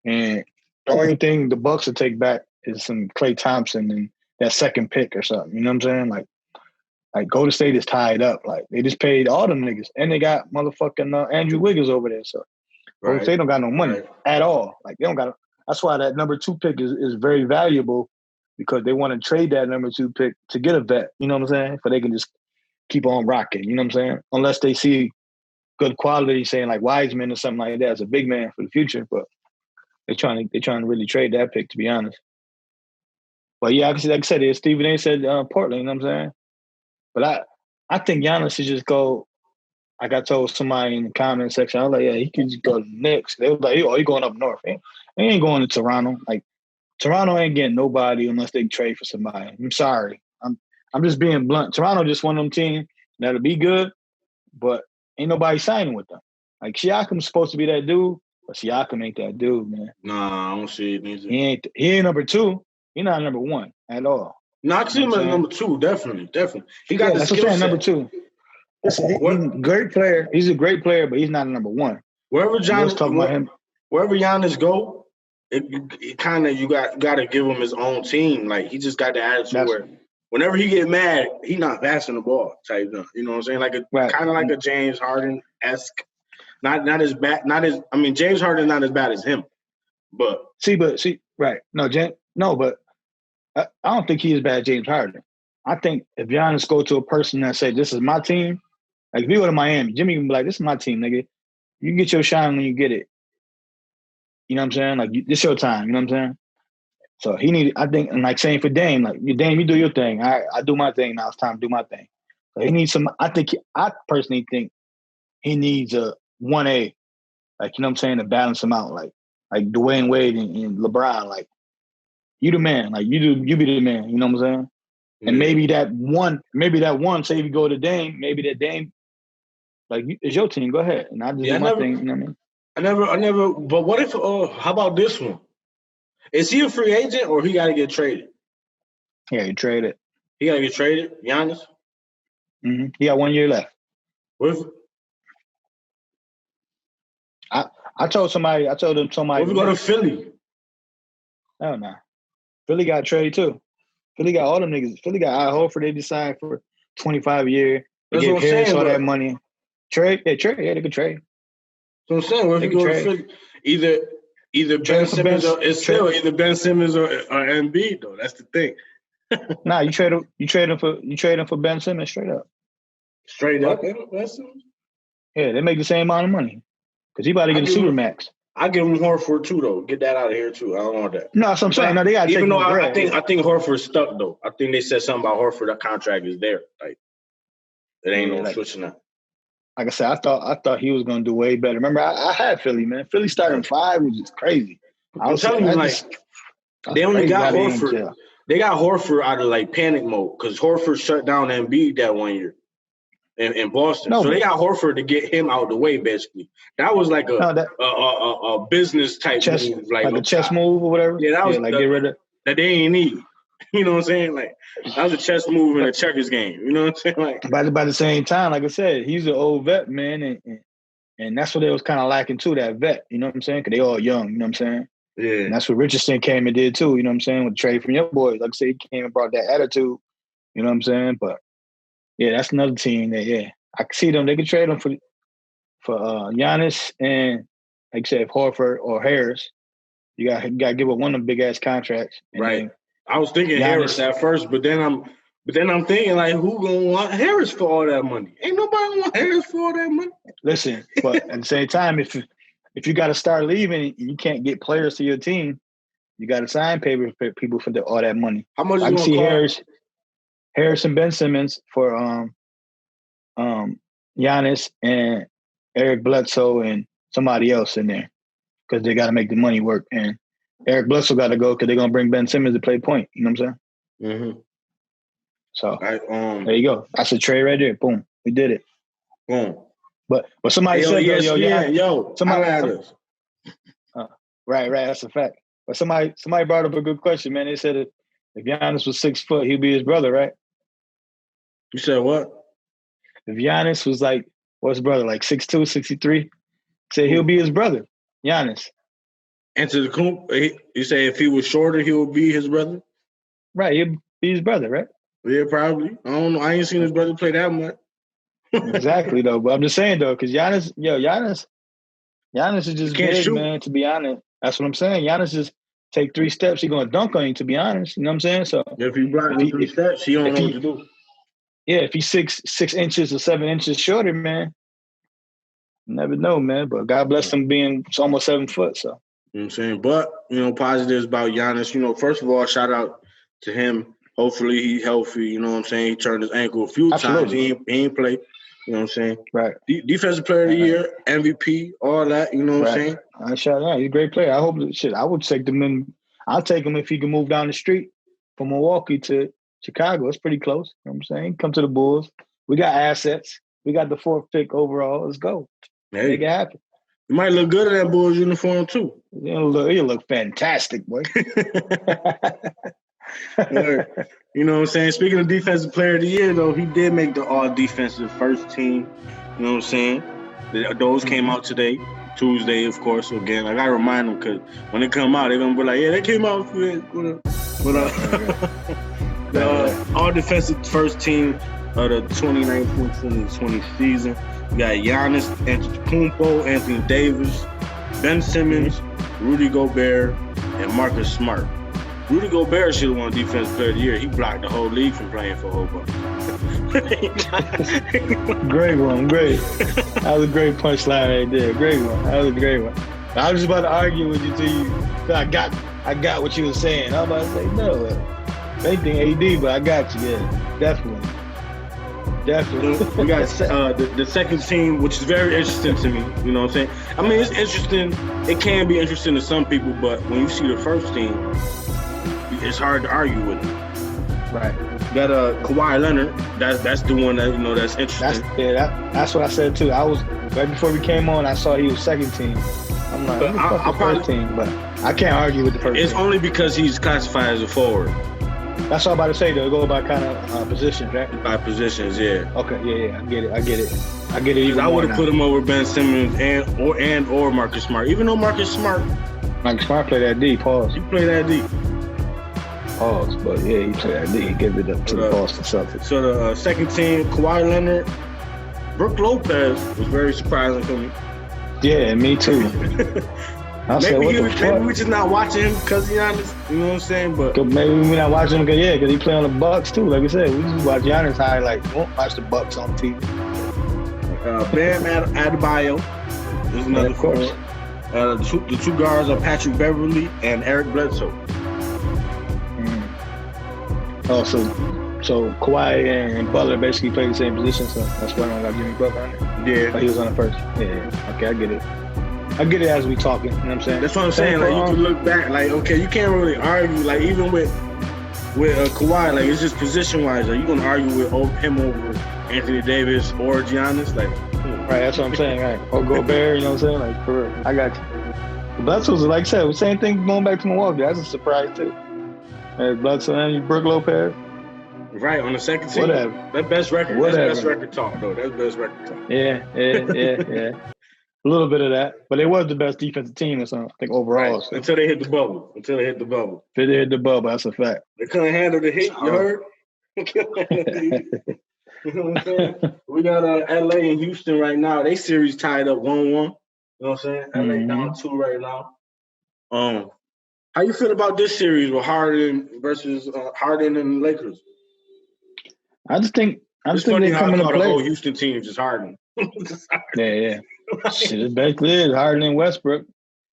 and the only thing the Bucks will take back is some Klay Thompson and that second pick or something. You know what I'm saying? Like Golden State is tied up. Like, they just paid all them niggas, and they got motherfucking Andrew Wiggins over there. So Golden State don't got no money at all. Like, they don't got. That's why that number 2 pick is very valuable, because they want to trade that number 2 pick to get a vet. You know what I'm saying? So they can just keep on rocking. You know what I'm saying? Unless they see good quality, saying like Wiseman or something like that as a big man for the future. But they're trying to really trade that pick, to be honest. But yeah, like I said, Stephen A. said Portland. You know what I'm saying? But I think Giannis should just go. Like I told somebody in the comment section, I was like, yeah, he could just go to the Knicks. They was like, oh, he going up north. He ain't going to Toronto. Like, Toronto ain't getting nobody unless they trade for somebody. I'm sorry. I'm just being blunt. Toronto just one of them teams that'll be good, but ain't nobody signing with them. Like Siakam's supposed to be that dude, but Siakam ain't that dude, man. Nah, I don't see it neither. He ain't number 2. He's not number 1 at all. No, I see him as number 2, definitely. He got the skill set. Number 2. He's a great player. He's a great player, but he's not a number 1. Wherever Giannis go, it kind of you got to give him his own team. Like he just got the attitude where whenever he get mad, he not passing the ball type thing. You know what I'm saying? Like kind of like a James Harden-esque. Not as bad. James Harden not as bad as him, but right. No, but I don't think he's as bad as James Harden. I think if Giannis go to a person that say this is my team, like if you go to Miami, Jimmy can be like, this is my team, nigga. You get your shine when you get it. You know what I'm saying? Like this your time. You know what I'm saying? So I think, and like saying for Dame, like Dame, you do your thing. I do my thing now. It's time to do my thing. So he needs some. I personally think he needs a 1A, like you know what I'm saying, to balance him out, like Dwayne Wade and LeBron. Like you the man, like you be the man. You know what I'm saying? Yeah. And maybe that one, say if you go to Dame, maybe that Dame, like it's your team. Go ahead, and I just do my thing. You know what I mean? I never. But what if? How about this one? Is he a free agent or he got to get traded? Yeah, he traded. He got to get traded, Giannis? Mm-hmm. He got 1 year left. What if, I told somebody. What if we go to Philly? Hell no. Philly got traded too. Philly got all them niggas. Philly got Al Horford. They decided for 25 years. They gave Harris all that money. Trade? Yeah, trade. Yeah, they could trade. So I'm saying, what if you go to Philly? Either Ben Simmons or it's still either Ben Simmons or Embiid though. That's the thing. Nah, you trade him for Ben Simmons straight up. Straight up, Ben Simmons. Yeah, they make the same amount of money because he about to get a supermax. I give him Horford too though. Get that out of here too. I don't want that. No, that's what I'm saying. No, they got to take him. I think Horford's stuck though. I think they said something about Horford. That contract is there. Like it ain't no switching that. Like I said, I thought he was going to do way better. Remember, I had Philly, man. Philly starting 5 was just crazy. I'm telling you, they only got Horford. They got Horford out of like panic mode because Horford shut down Embiid that 1 year in Boston. So they got Horford to get him out of the way, basically. That was like a business type move, like a chess move or whatever. Yeah, that was get rid of that they ain't need. You know what I'm saying? Like that was a chess move in a checkers game. You know what I'm saying? Like by the same time, like I said, he's an old vet, man, and that's what they was kind of lacking too, that vet. You know what I'm saying? Because they all young. You know what I'm saying? Yeah. And that's what Richardson came and did too. You know what I'm saying? With the trade from your boys, like I said, he came and brought that attitude. You know what I'm saying? But yeah, that's another team that I can see them. They could trade them for Giannis and like I said, Horford or Harris. You got to give up one of them big ass contracts. Right. I was thinking Harris at first, but then I'm thinking like, who gonna want Harris for all that money? Ain't nobody want Harris for all that money. Listen, but at the same time, if you got to start leaving and you can't get players to your team, you got to sign people for all that money. How much? I can see Harris and Ben Simmons for Giannis and Eric Bledsoe and somebody else in there because they got to make the money work. And Eric Bledsoe got to go because they're gonna bring Ben Simmons to play point. You know what I'm saying? Mm-hmm. So there you go. That's a trade right there. Boom, we did it. Boom. But somebody said, somebody. Right. That's a fact. But somebody brought up a good question, man. They said if Giannis was 6 foot, he'd be his brother, right? You said what? If Giannis was like, what's his brother, like 6'2", 6'3", said he'll be his brother, Giannis. Answer the coop. You say if he was shorter, he would be his brother? Right, he'll be his brother, right? Yeah, probably. I don't know. I ain't seen his brother play that much. Exactly, though. But I'm just saying, though, because Giannis is just big, shoot. Man, to be honest. That's what I'm saying. Giannis just take 3 steps, he going to dunk on you, to be honest. You know what I'm saying? So if he blocks 3 steps, he don't know what to do. Yeah, if he's 6 inches or 7 inches shorter, man, you never know, man. But God bless him being almost 7 foot, so. You know what I'm saying? But, positives about Giannis. First of all, shout out to him. Hopefully he's healthy. You know what I'm saying? He turned his ankle a few times. He ain't play. You know what I'm saying? Right. Defensive player of the year, MVP, all that. You know what I'm saying? Shout out. He's a great player. I hope I would take them in. I'll take him if he can move down the street from Milwaukee to Chicago. It's pretty close. You know what I'm saying? Come to the Bulls. We got assets. We got the 4th pick overall. Let's go. Hey. Make it happen. You might look good in that Bulls uniform too. You look fantastic, boy. You know what I'm saying? Speaking of Defensive Player of the Year, though, he did make the All-Defensive first team. You know what I'm saying? Those came out today, Tuesday, of course. So again, I got to remind them because when they come out, they're going to be like, yeah, they came out. The All-Defensive first team of the 2019-2020 season. You got Giannis Antetokounmpo, Anthony Davis, Ben Simmons, Rudy Gobert, and Marcus Smart. Rudy Gobert should have won Defensive Player of the Year. He blocked the whole league from playing for a whole bunch. Great one, great. That was a great punchline right there. Great one. That was a great one. I was just about to argue with you till you. I got what you were saying. I was about to say no. Anything AD, but I got you. Yeah, definitely. We got the second team, which is very interesting to me. You know what I'm saying? I mean, it's interesting. It can be interesting to some people, but when you see the first team, it's hard to argue with it. Right. You got Kawhi Leonard. That's the one that that's interesting. That's what I said too. I was right before we came on. I saw he was second team. I'm like, I'll probably first team, but I can't argue with the first. It's team. only because he's classified as a forward. That's all I'm about to say, though. Go by kind of positions, right? By positions, yeah. Okay, yeah. I get it. Even I would have put him over Ben Simmons or Marcus Smart. Even though Marcus Smart played that D. Pause. He played that D. Pause, but yeah, he played that D. He gave it up to the Boston Celtics. So the second team, Kawhi Leonard, Brook Lopez was very surprising for me. Yeah, me too. Maybe we're just not watching him because he's honest. You know what I'm saying? But maybe we're not watching him because he play on the Bucks too. Like I said, we just watch Giannis highlights. We won't watch the Bucks on TV. Bam Adebayo is another forward. The two guards are Patrick Beverly and Eric Bledsoe. Oh, so Kawhi and Butler basically play the same position, so that's why I got Jimmy Butler on it. Yeah. But he was on the first. Yeah. Okay, I get it. I get it as we talking, you know what I'm saying? That's what I'm saying. Like, you can look back, like, okay, you can't really argue, like, even with Kawhi, like, it's just position-wise. Like, you going to argue with him over Anthony Davis or Giannis? Like, right, that's what I'm saying, right? Or Gobert, you know what I'm saying? Like, for real. I got you. Bledsoe's, like I said, same thing going back to Milwaukee. That's a surprise, too. Bledsoe and Brook Lopez. Right, on the second team. Whatever. That's best record. Whatever. That's best record talk, though. That's best record talk. Yeah. A little bit of that, but it was the best defensive team or something, I think, overall. Right. So. Until they hit the bubble. Until they hit the bubble, that's a fact. They couldn't handle the hit, you heard? You know what I'm saying? We got LA and Houston right now. They series tied up 1-1. You know what I'm saying? LA down 2 right now. How you feel about this series with Harden versus Harden and Lakers? I just think they're coming to play. The whole Houston team is just Harden. Yeah. Shit, it basically is Harden and Westbrook.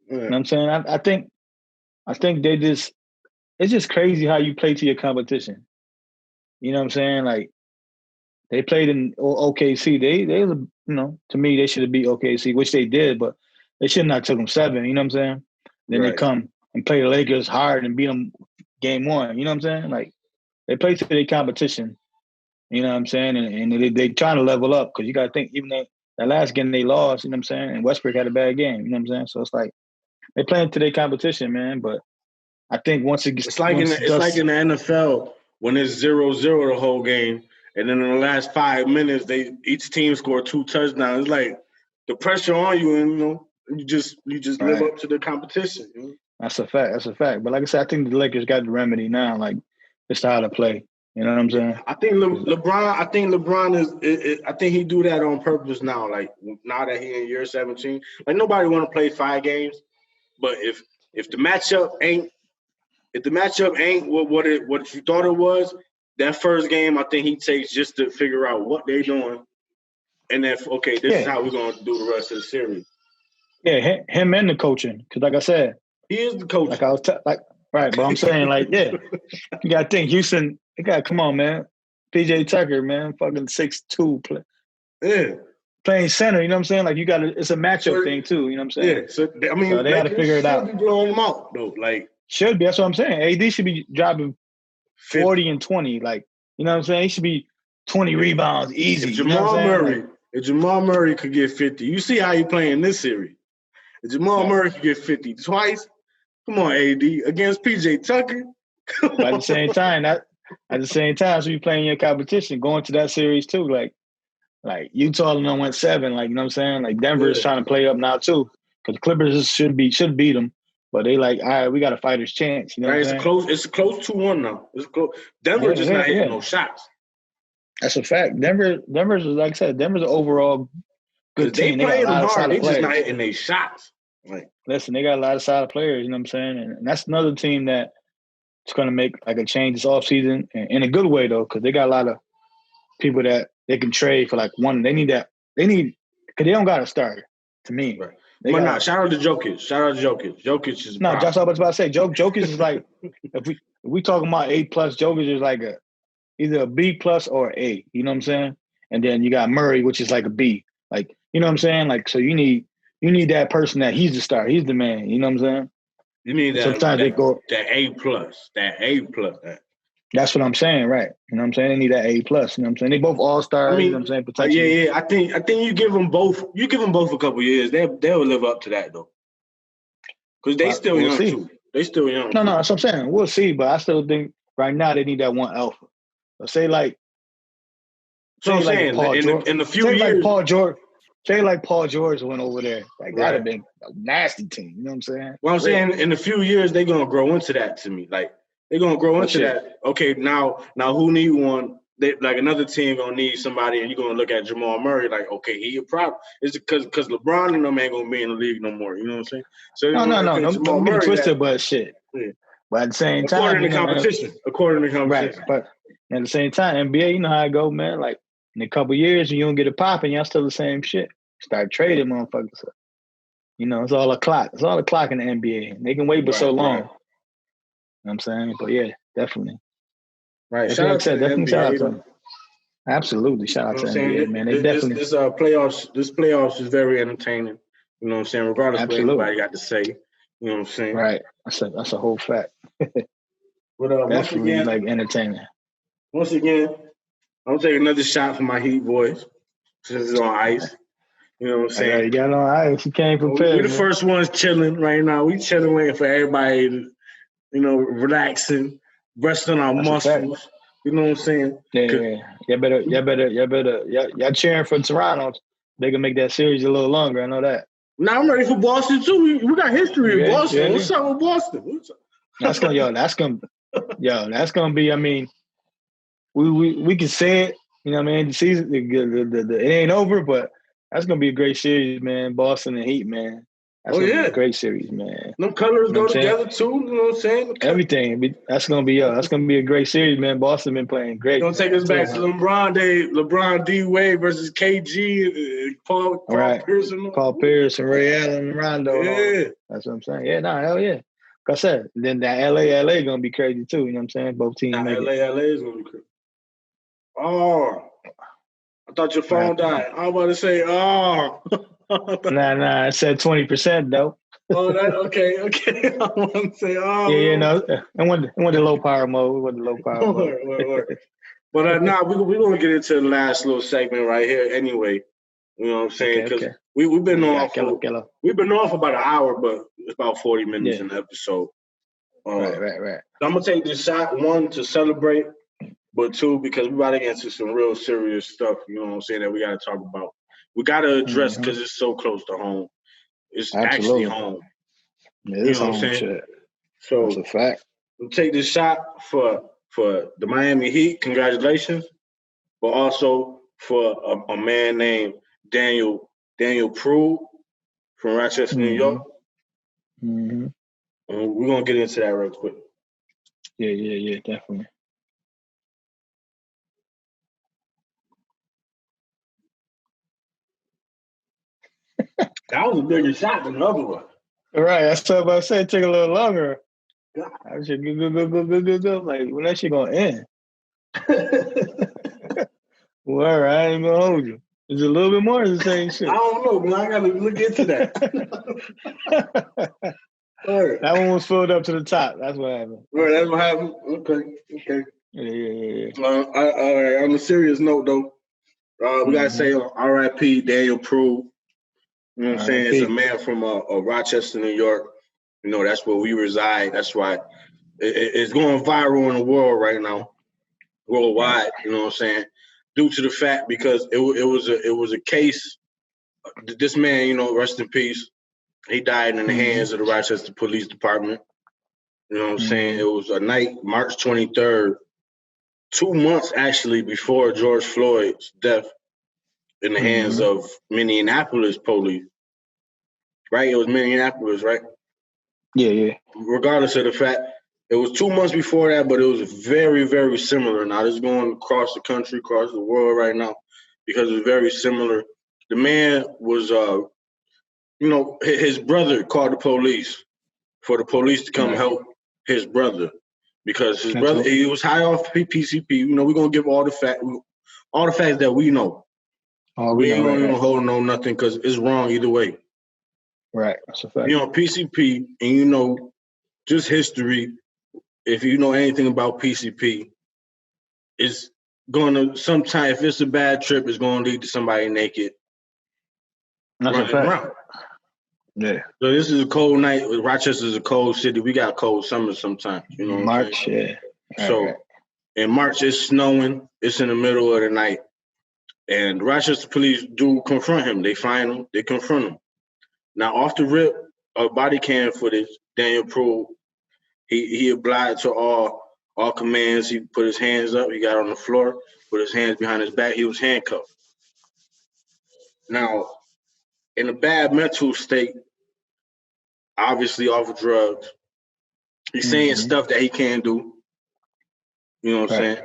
Yeah. You know what I'm saying? I think they just – it's just crazy how you play to your competition. You know what I'm saying? Like, they played in OKC. They to me, they should have beat OKC, which they did, but they should not have took them 7. You know what I'm saying? Then They come and play the Lakers hard and beat them game 1. You know what I'm saying? Like, they play to their competition. You know what I'm saying? And they trying to level up because you got to think, even though that last game they lost, you know what I'm saying? And Westbrook had a bad game, you know what I'm saying? So it's like they playing to their competition, man. But I think once it gets... It's like in the NFL when it's 0-0 the whole game, and then in the last 5 minutes, each team scored 2 touchdowns. It's like the pressure on you, and you just live up to the competition. You know? That's a fact. But like I said, I think the Lakers got the remedy now. Like, it's how to play. You know what I'm saying? I think LeBron is. I think he do that on purpose now. Like, now that he in year 17, like, nobody want to play 5 games. But if the matchup ain't what you thought it was, that first game I think he takes just to figure out what they're doing, and then this is how we're gonna do the rest of the series. Yeah, him and the coaching, because like I said, he is the coach. Like I was right, but I'm saying, like, yeah, you gotta think Houston. Come on, man. PJ Tucker, man, fucking 6'2", play. Yeah. Playing center, you know what I'm saying? Like, it's a matchup thing too, you know what I'm saying? Yeah, so I mean, they got to figure it out. Be blowing them out though. Like, Should be. That's what I'm saying. AD should be dropping 40 and 20. Like, you know what I'm saying? He should be 20 rebounds easy. If Jamal Murray could get 50, you see how he playing this series. If Jamal Murray could get 50 twice, come on, AD, against PJ Tucker. But at the same time, so you playing your competition, going to that series too. Like Utah and them went 7. Like, you know what I'm saying? Like Denver is trying to play up now too. Because the Clippers should beat them. But they like, all right, we got a fighter's chance. You know what I'm saying? It's close 2-1 now. It's close. Denver just not hitting no shots. That's a fact. Denver's like I said, Denver's an overall good team. They playing hard. They just not hitting their shots. Like, listen, they got a lot of solid players. You know what I'm saying? And that's another team that it's going to make like a change this offseason in a good way though, because they got a lot of people that they can trade for like one. They need because they don't got a starter. To me, right. But shout out to Jokic. Jokic is no. That's what I was about to say. Jokic is like if we talking about A+, Jokic is like either a B+ or A. You know what I'm saying? And then you got Murray, which is like a B. Like, you know what I'm saying? Like, so you need that person that he's the star. He's the man. You know what I'm saying? You need that. Sometimes they go that A+. That A+. That's what I'm saying, right? You know what I'm saying? They need that A+. You know what I'm saying? They both all-stars. You know what I'm saying? Potentially. Yeah. I think you give them both. You give them both a couple years. They'll live up to that though. Because they still young too. They still young. No, that's what I'm saying. We'll see, but I still think right now they need that one alpha. So say like. So I'm saying in the few years, like Paul George went over there. Like that'd have been a nasty team. You know what I'm saying? Well, I'm saying in a few years they're gonna grow into that. To me, like they're gonna grow into that. Okay, now who need one? Like another team gonna need somebody, and you're gonna look at Jamal Murray like, okay, he a problem. It's because LeBron and them ain't gonna be in the league no more. You know what I'm saying? So no, don't get twisted, but shit. Yeah. But at the same time, according to competition. Right, but at the same time, NBA, you know how it go, man. Like in a couple years, you don't get it popping, y'all still the same shit. Start trading motherfuckers up. You know, it's all a clock. It's all a clock in the NBA. They can wait but so long. You know what I'm saying? But yeah, definitely. Right. Shout out to the NBA. Absolutely. Shout out to the NBA, man. They definitely. This playoffs is very entertaining. You know what I'm saying? Regardless of what anybody got to say. You know what I'm saying? Right. That's a whole fact. But definitely again, like entertaining. Once again, I'm gonna take another shot for my Heat boys since it's on ice. You know what I'm saying? You got on ice. You came prepared. We're the first ones chilling right now. We chilling, waiting for everybody to, relaxing, resting our muscles. You know what I'm saying? Yeah. Y'all cheering for Toronto. They can make that series a little longer. I know that. Now I'm ready for Boston too. We got history in Boston. Yeah. What's up with Boston? That's gonna be. I mean, we can say it. You know what I mean? The season, it ain't over, but that's gonna be a great series, man. Boston and Heat, man. That's gonna be a great series, man. Them colors go together too. You know what I'm saying? Everything. That's gonna be a great series, man. Boston been playing great. Gonna take us back to LeBron D Wade versus KG, Paul Pierce and Ray Allen and Rondo. Yeah, that's what I'm saying. Yeah, hell yeah. Like I said, then that LA gonna be crazy too. You know what I'm saying? Both teams. LA is gonna be crazy. Oh, I thought your phone died. I was about to say, oh. Nah. It said 20% though. Oh, that okay. I want to say, oh. Yeah, no. I went the low power mode. Word. But we're gonna get into the last little segment right here anyway. You know what I'm saying? Because we've been off. We've been off about an hour, but it's about 40 minutes in the episode. Right. So I'm gonna take this shot, one, to celebrate, but two, because we're about to get into some real serious stuff. You know what I'm saying? That we got to talk about. We got to address because it's so close to home. It's actually home. Yeah, it's home shit. So that's a fact. We'll take this shot for the Miami Heat. Congratulations. But also for a man named Daniel Prude from Rochester, New York. Mm-hmm. We're going to get into that real quick. Yeah, definitely. That was a bigger shot than the other one. Right, that's what I was about to say. Take a little longer. I should go. Like, when that shit gonna end? Well, all right, I ain't gonna hold you. Is it a little bit more or the same shit? I don't know, man. I gotta look into that. That one was filled up to the top. That's what happened. Right, that's what happened. Okay. Yeah. All right. On a serious note, though, we gotta say R.I.P. Daniel Prude. You know what I'm saying? It's a man from Rochester, New York. You know, that's where we reside. That's why it's going viral in the world right now, worldwide. You know what I'm saying? Due to the fact because it was a case. This man, you know, rest in peace. He died in the hands of the Rochester Police Department. You know what I'm saying? It was a night, March 23rd, 2 months actually before George Floyd's death in the hands of Minneapolis police. Right? It was Minneapolis, right? Yeah. Regardless of the fact, it was 2 months before that, but it was very, very similar. Now, this is going across the country, across the world right now, because it's very similar. The man was, his brother called the police for the police to come help his brother because his brother, he was high off PCP. You know, we're going to give all the facts that we know. We ain't going to hold no nothing because it's wrong either way. Right, that's a fact. You know, PCP, and you know, just history, if you know anything about PCP, it's going to, sometimes, if it's a bad trip, it's going to lead to somebody naked. That's a fact. Around. Yeah. So this is a cold night. Rochester is a cold city. We got cold summers sometimes. You know what March, I'm saying? Yeah. So in March, it's snowing. It's in the middle of the night. And Rochester police do confront him. They find him. They confront him. Now, off the rip of body cam footage, Daniel Prude, he obliged to all commands. He put his hands up. He got on the floor, put his hands behind his back. He was handcuffed. Now, in a bad mental state, obviously off of drugs, he's saying stuff that he can't do. You know what I'm saying?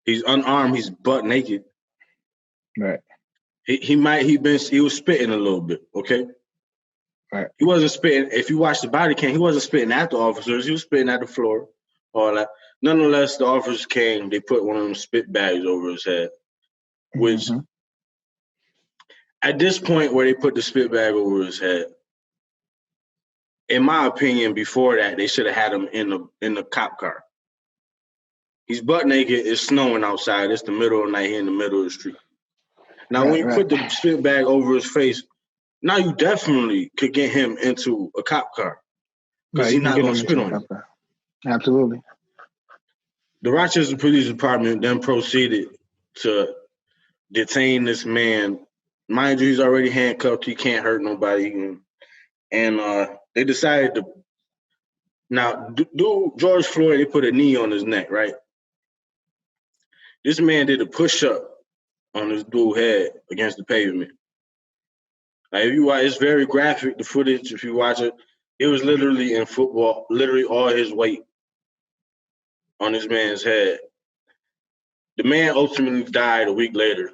He's unarmed. He's butt naked. Right. He was spitting a little bit. Okay. Right. He wasn't spitting. If you watch the body cam, he wasn't spitting at the officers. He was spitting at the floor. All that. Nonetheless, the officers came. They put one of them spit bags over his head, which at this point where they put the spit bag over his head, in my opinion, before that, they should have had him in the cop car. He's butt naked. It's snowing outside. It's the middle of the night here in the middle of the street. Now, when you put the spit bag over his face, now you definitely could get him into a cop car because he's not going to spit on you. Absolutely. The Rochester Police Department then proceeded to detain this man. Mind you, he's already handcuffed. He can't hurt nobody. And they decided to, now, George Floyd, they put a knee on his neck, right? This man did a push-up on this dude's head against the pavement. Like, if you watch, it's very graphic, the footage, if you watch it. It was literally in football, literally all his weight on this man's head. The man ultimately died a week later.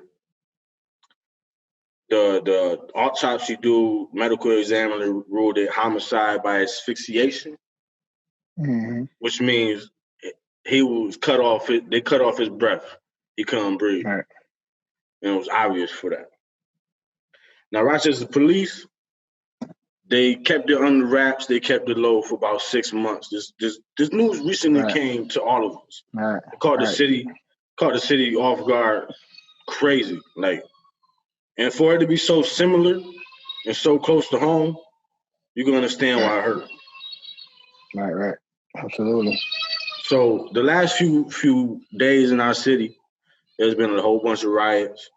The autopsy dude, medical examiner, ruled it homicide by asphyxiation, which means he was cut off. They cut off his breath. He couldn't breathe. Right. And it was obvious for that. Now, Rochester police, they kept it under wraps. They kept it low for about 6 months. This news recently came to all of us. It caught the city off guard, crazy. Like, and for it to be so similar and so close to home, you can understand why it hurt. Right. Absolutely. So the last few days in our city, there's been a whole bunch of riots.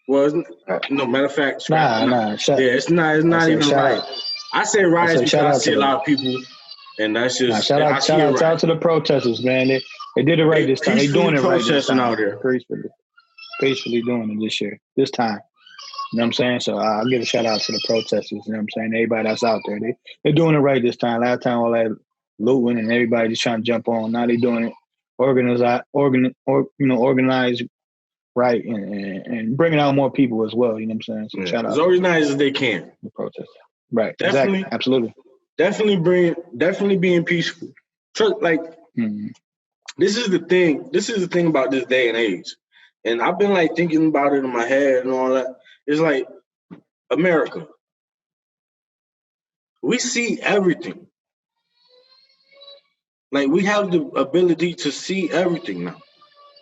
Well, no, matter of fact, it's not even a riot. I say riots because I see a lot of people, and that's just shout out to the protesters, man. They did it right this time. They doing it right this time. Out there. Peacefully doing it this time. You know what I'm saying? So I'll give a shout out to the protesters. You know what I'm saying? Everybody that's out there, they're doing it right this time. Last time all that looting and everybody just trying to jump on. Now they doing it organized right and bringing out more people as well. You know what I'm saying? So shout out. As organized as they can. The protesters. Right. Definitely. Exactly. Absolutely. Definitely being peaceful. Like, this is the thing about this day and age. And I've been like thinking about it in my head and all that. It's like, America. We see everything. Like, we have the ability to see everything now.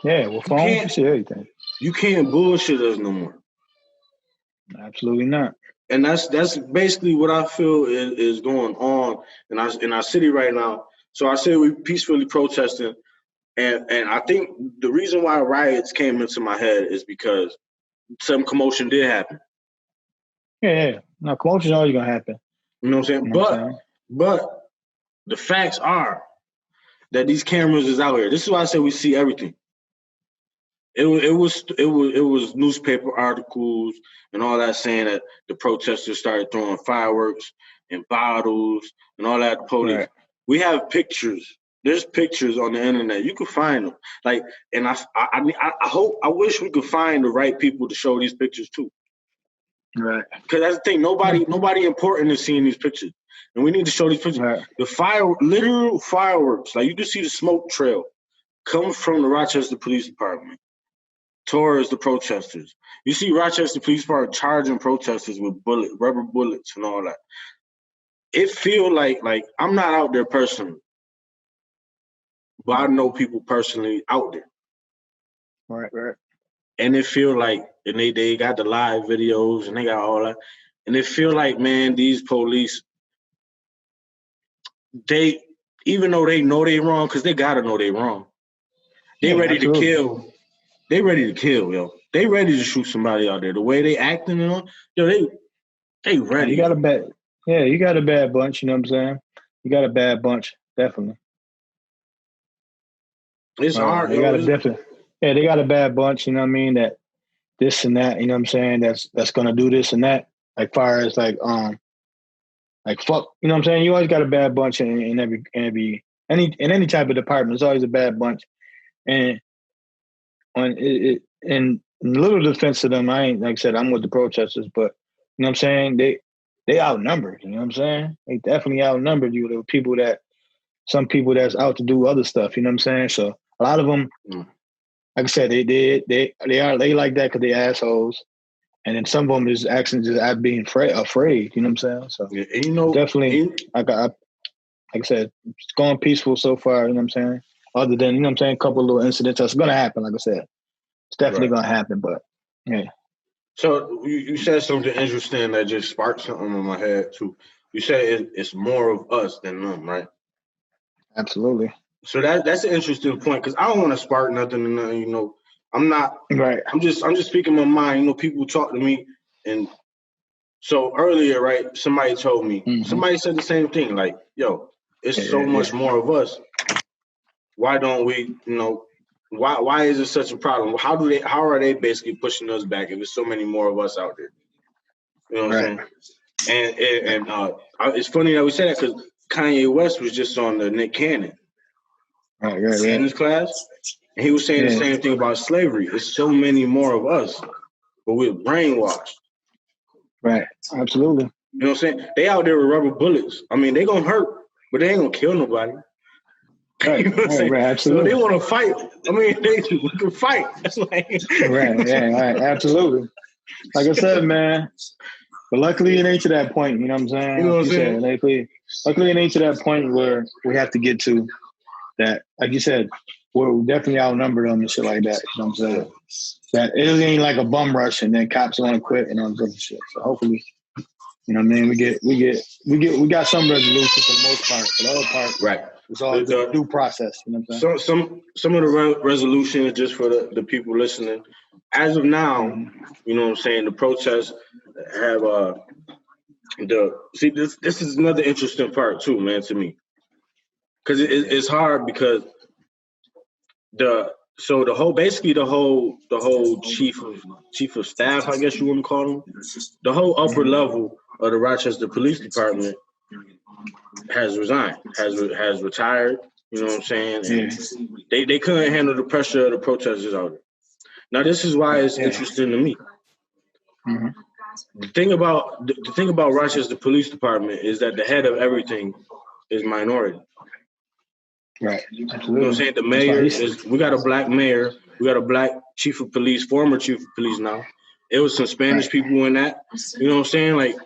Yeah, well, phone can see everything. You can't bullshit us no more. Absolutely not. And that's basically what I feel is going on in our city right now. So I say we peacefully protesting, and I think the reason why riots came into my head is because some commotion did happen. Yeah. No, commotion's always gonna happen. You know what I'm saying? But the facts are that these cameras is out here. This is why I say we see everything. It was newspaper articles and all that saying that the protesters started throwing fireworks and bottles and all that. Police. Right. We have pictures. There's pictures on the internet. You can find them. Like, and I wish we could find the right people to show these pictures to. Right. Because that's the thing. Nobody important is seeing these pictures, and we need to show these pictures. Right. The literal fireworks. Like, you can see the smoke trail come from the Rochester Police Department towards the protesters. You see Rochester Police Department charging protesters with rubber bullets and all that. It feel like I'm not out there personally, but I know people personally out there. Right. And it feel like, and they got the live videos and they got all that, and it feel like, man, these police, they, even though they know they wrong, because they gotta know they wrong, they ready to kill. They ready to kill, yo. They ready to shoot somebody out there. The way they acting and all, yo, they ready. You got a bad bunch, you know what I'm saying? You got a bad bunch, definitely. It's hard, they got a bad bunch, you know what I mean, that this and that, you know what I'm saying, that's gonna do this and that. Like far as like fuck, you know what I'm saying? You always got a bad bunch in any type of department. There's always a bad bunch. And in little defense of them, I ain't, like I said, I'm with the protesters, but you know what I'm saying? They outnumbered, you know what I'm saying? They definitely outnumbered you. There were some people that's out to do other stuff, you know what I'm saying? So a lot of them, like I said, they like that because they assholes. And then some of them is actually just out being afraid, you know what I'm saying? So definitely, like I said, it's going peaceful so far, you know what I'm saying? Other than, you know what I'm saying, a couple of little incidents that's going to happen, like I said. It's definitely going to happen, but yeah. So you said something interesting that just sparked something in my head too. You said it's more of us than them, right? Absolutely. So that's an interesting point, because I don't want to spark nothing and nothing, you know. I'm not right. I'm just speaking my mind. You know, people talk to me, and so earlier, right? Somebody told me, somebody said the same thing. Like, yo, it's so much more of us. Why don't we? You know, why is it such a problem? How are they basically pushing us back if there's so many more of us out there? You know what I'm saying? And it's funny that we say that because Kanye West was just on the Nick Cannon in his class. And he was saying the same thing about slavery. There's so many more of us, but we're brainwashed. Right. Absolutely. You know what I'm saying? They out there with rubber bullets. I mean, they gonna hurt, but they ain't gonna kill nobody. Right. You know what I'm saying? Right. Absolutely. So they want to fight. I mean, we can fight. That's like right. Absolutely. Like I said, man. But luckily, it ain't to that point. You know what I'm saying? You know what I'm saying? Luckily, it ain't to that point where we have to get to that. Like you said, we're definitely outnumbered them and shit like that. You know what I'm saying? That it ain't like a bum rush and then cops want to quit and all this other shit. So hopefully, you know what I mean, we got some resolution for the most part. For the other part, right. It's all the due process. You know what I'm saying? Some of the resolution, just for the people listening, as of now, you know what I'm saying, the protests have this is another interesting part too, man, to me. Because it's hard because the whole chief of staff, I guess you want to call them, the whole upper level of the Rochester Police Department has resigned, has retired. You know what I'm saying? And they couldn't handle the pressure of the protesters out there. Now this is why it's interesting to me. The thing about Rochester Police Department is that the head of everything is minority. Right. You know what I'm saying? The mayor we got a black mayor, we got a black chief of police, former chief of police now. It was some Spanish people in that. You know what I'm saying? Like,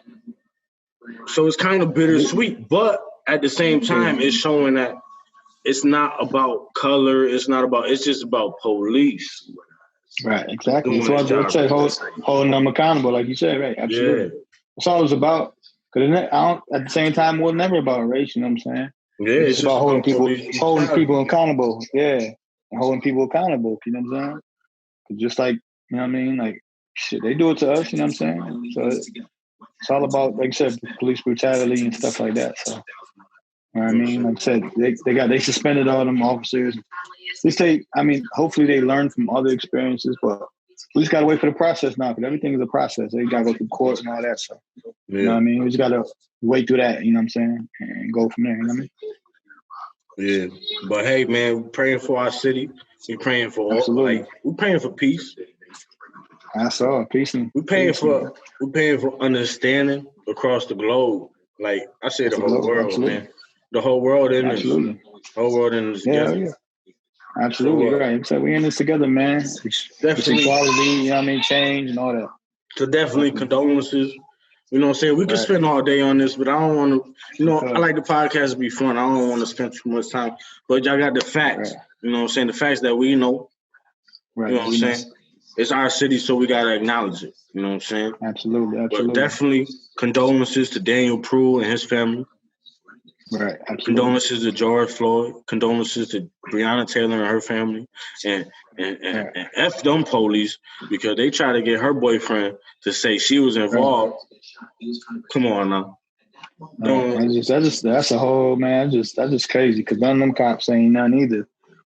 so it's kind of bittersweet, but at the same time, it's showing that it's not about color. It's just about police. Right, exactly. So I say holding them accountable, like you said, right? Absolutely. Yeah. That's all it's about. Because at the same time, it was never about race. You know what I'm saying? Yeah, it's just about holding people accountable. Yeah, and holding people accountable. You know what I'm saying? Cause just like, you know what I mean, like shit, they do it to us. You know what I'm saying? So it's all about, like you said, police brutality and stuff like that. So. You know what I mean? Like I said, they suspended all them officers. Hopefully they learn from other experiences, but we just gotta wait for the process now, because everything is a process. They gotta go through court and all that stuff. You know what I mean? We just gotta wait through that, you know what I'm saying? And go from there, you know what I mean? Yeah. But hey man, we're praying for our city. We're praying for we're praying for peace. I saw peace. We're paying for understanding across the globe. Like I say, the whole world, absolutely. Man. The whole world in this. The whole world in this together. Yeah. Absolutely, so, right. So we in this together, man. Definitely equality, you know what I mean, change and all that. So definitely condolences. You know what I'm saying? We could spend all day on this, but I don't want to, I like the podcast to be fun. I don't want to spend too much time. But y'all got the facts. Right. You know what I'm saying? The facts that we know. Right. You know what I'm saying? It's our city, so we got to acknowledge it. You know what I'm saying? Absolutely. But definitely condolences to Daniel Prude and his family. Right. Absolutely. Condolences to George Floyd. Condolences to Breonna Taylor and her family. And F them police, because they try to get her boyfriend to say she was involved. Come on now. That's a whole, man. That's just crazy, because none of them cops ain't none either.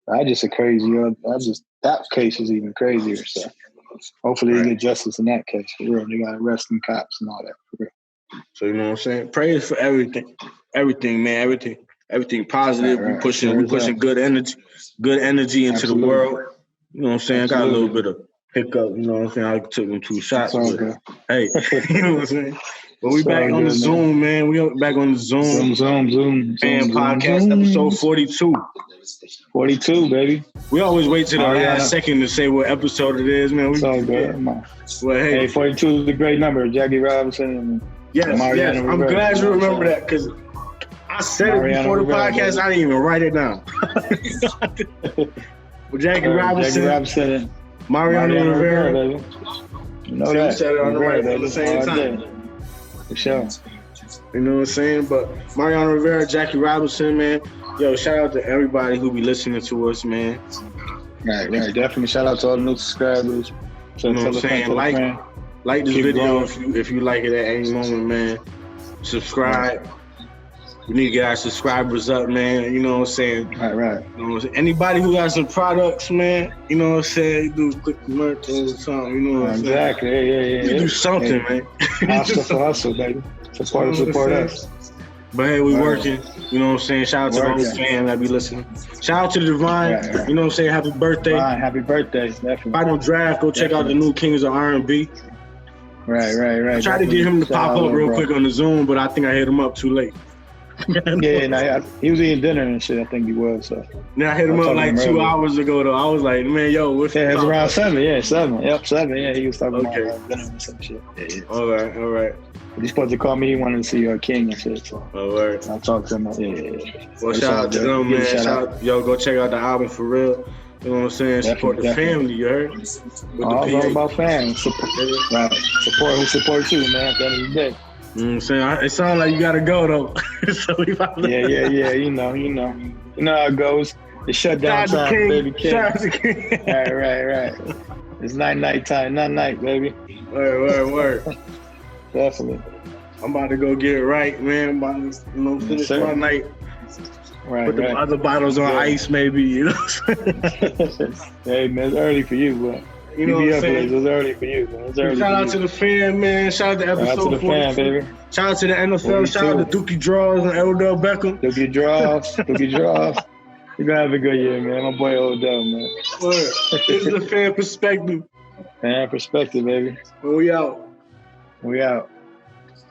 That's just a crazy. That case is even crazier. So hopefully they get justice in that case. For real, they got to arrest them cops and all that. For real. So you know what I'm saying? Prayers for everything, man, everything positive. Right. We pushing good energy into Absolutely. the world. You know what I'm saying? Absolutely. I got a little bit of hiccup. You know what I'm saying? I took them 2 shots, but hey, you know what I'm saying? But we back on the Zoom, man. We back on the Zoom. Zoom. Fan podcast episode 42. 42, baby. We always wait till the last second to say what episode it is, man. It's all good. Well, hey, 42 is a great number. Jackie Robinson. Yes. I'm glad you remember that, because I said it before the podcast. I didn't even write it down. Well, Jackie Robinson, Mariano Rivera. Baby. You know that. We said it on the right at the same time. For sure. You know what I'm saying? But Mariano Rivera, Jackie Robinson, man. Yo, shout out to everybody who be listening to us, man. Right. Definitely shout out to all the new subscribers. You know what I'm saying? Like this video if you like it at any moment, man. Subscribe. We need to get our subscribers up, man. You know what I'm saying? Right. You know what I'm saying? Anybody who got some products, man, you know what I'm saying? Do quick merch or something, you know what I'm saying? Exactly. Yeah. You do something, man. Hustle, baby. Support us. But hey, we working. You know what I'm saying? Shout out to the whole fan that be listening. Shout out to the Divine. Right. You know what I'm saying? Happy birthday. Divine, happy birthday. Definitely. Final draft. Go check out the new Kings of R&B. Right. I tried to get him to pop up real quick on the Zoom, but I think I hit him up too late. He was eating dinner and shit. I think he was. So. Now I hit him up like 2 hours ago, though. I was like, man, yo, what's it was around 7. Yeah, 7. Yep, 7. Yeah, he was talking about dinner and some shit. Yeah. All right. He's supposed to call me. He wanted to see King and shit. So. All right. I talked to him. Yeah. Well, shout out to them, man. Shout out. Yo, go check out the album for real. You know what I'm saying? Support the family, you heard? All about fans. Support who supports you, man, at the end of the day. You know what I'm saying? It sounds like you got to go, though. So Yeah. You know how it goes. It's shutdown time, baby. Shout out to King. Right. It's night time. Night, baby. Word. Definitely. I'm about to go get it right, man. I'm about to finish my night. Right. Put the other bottles on ice, maybe, you know what I'm saying? Hey, man, it's early for you, bro. You know what I'm saying? It's early for you, man. Shout out to the fan, man. Shout out to episode 42. Shout out to the fan, baby. Shout out to the NFL. Shout out to Dookie Draws and Odell Beckham. Dookie Draws. You're going to have a good year, man. My boy Odell, man. This is the fan perspective. Fan perspective, baby. We out.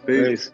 Peace.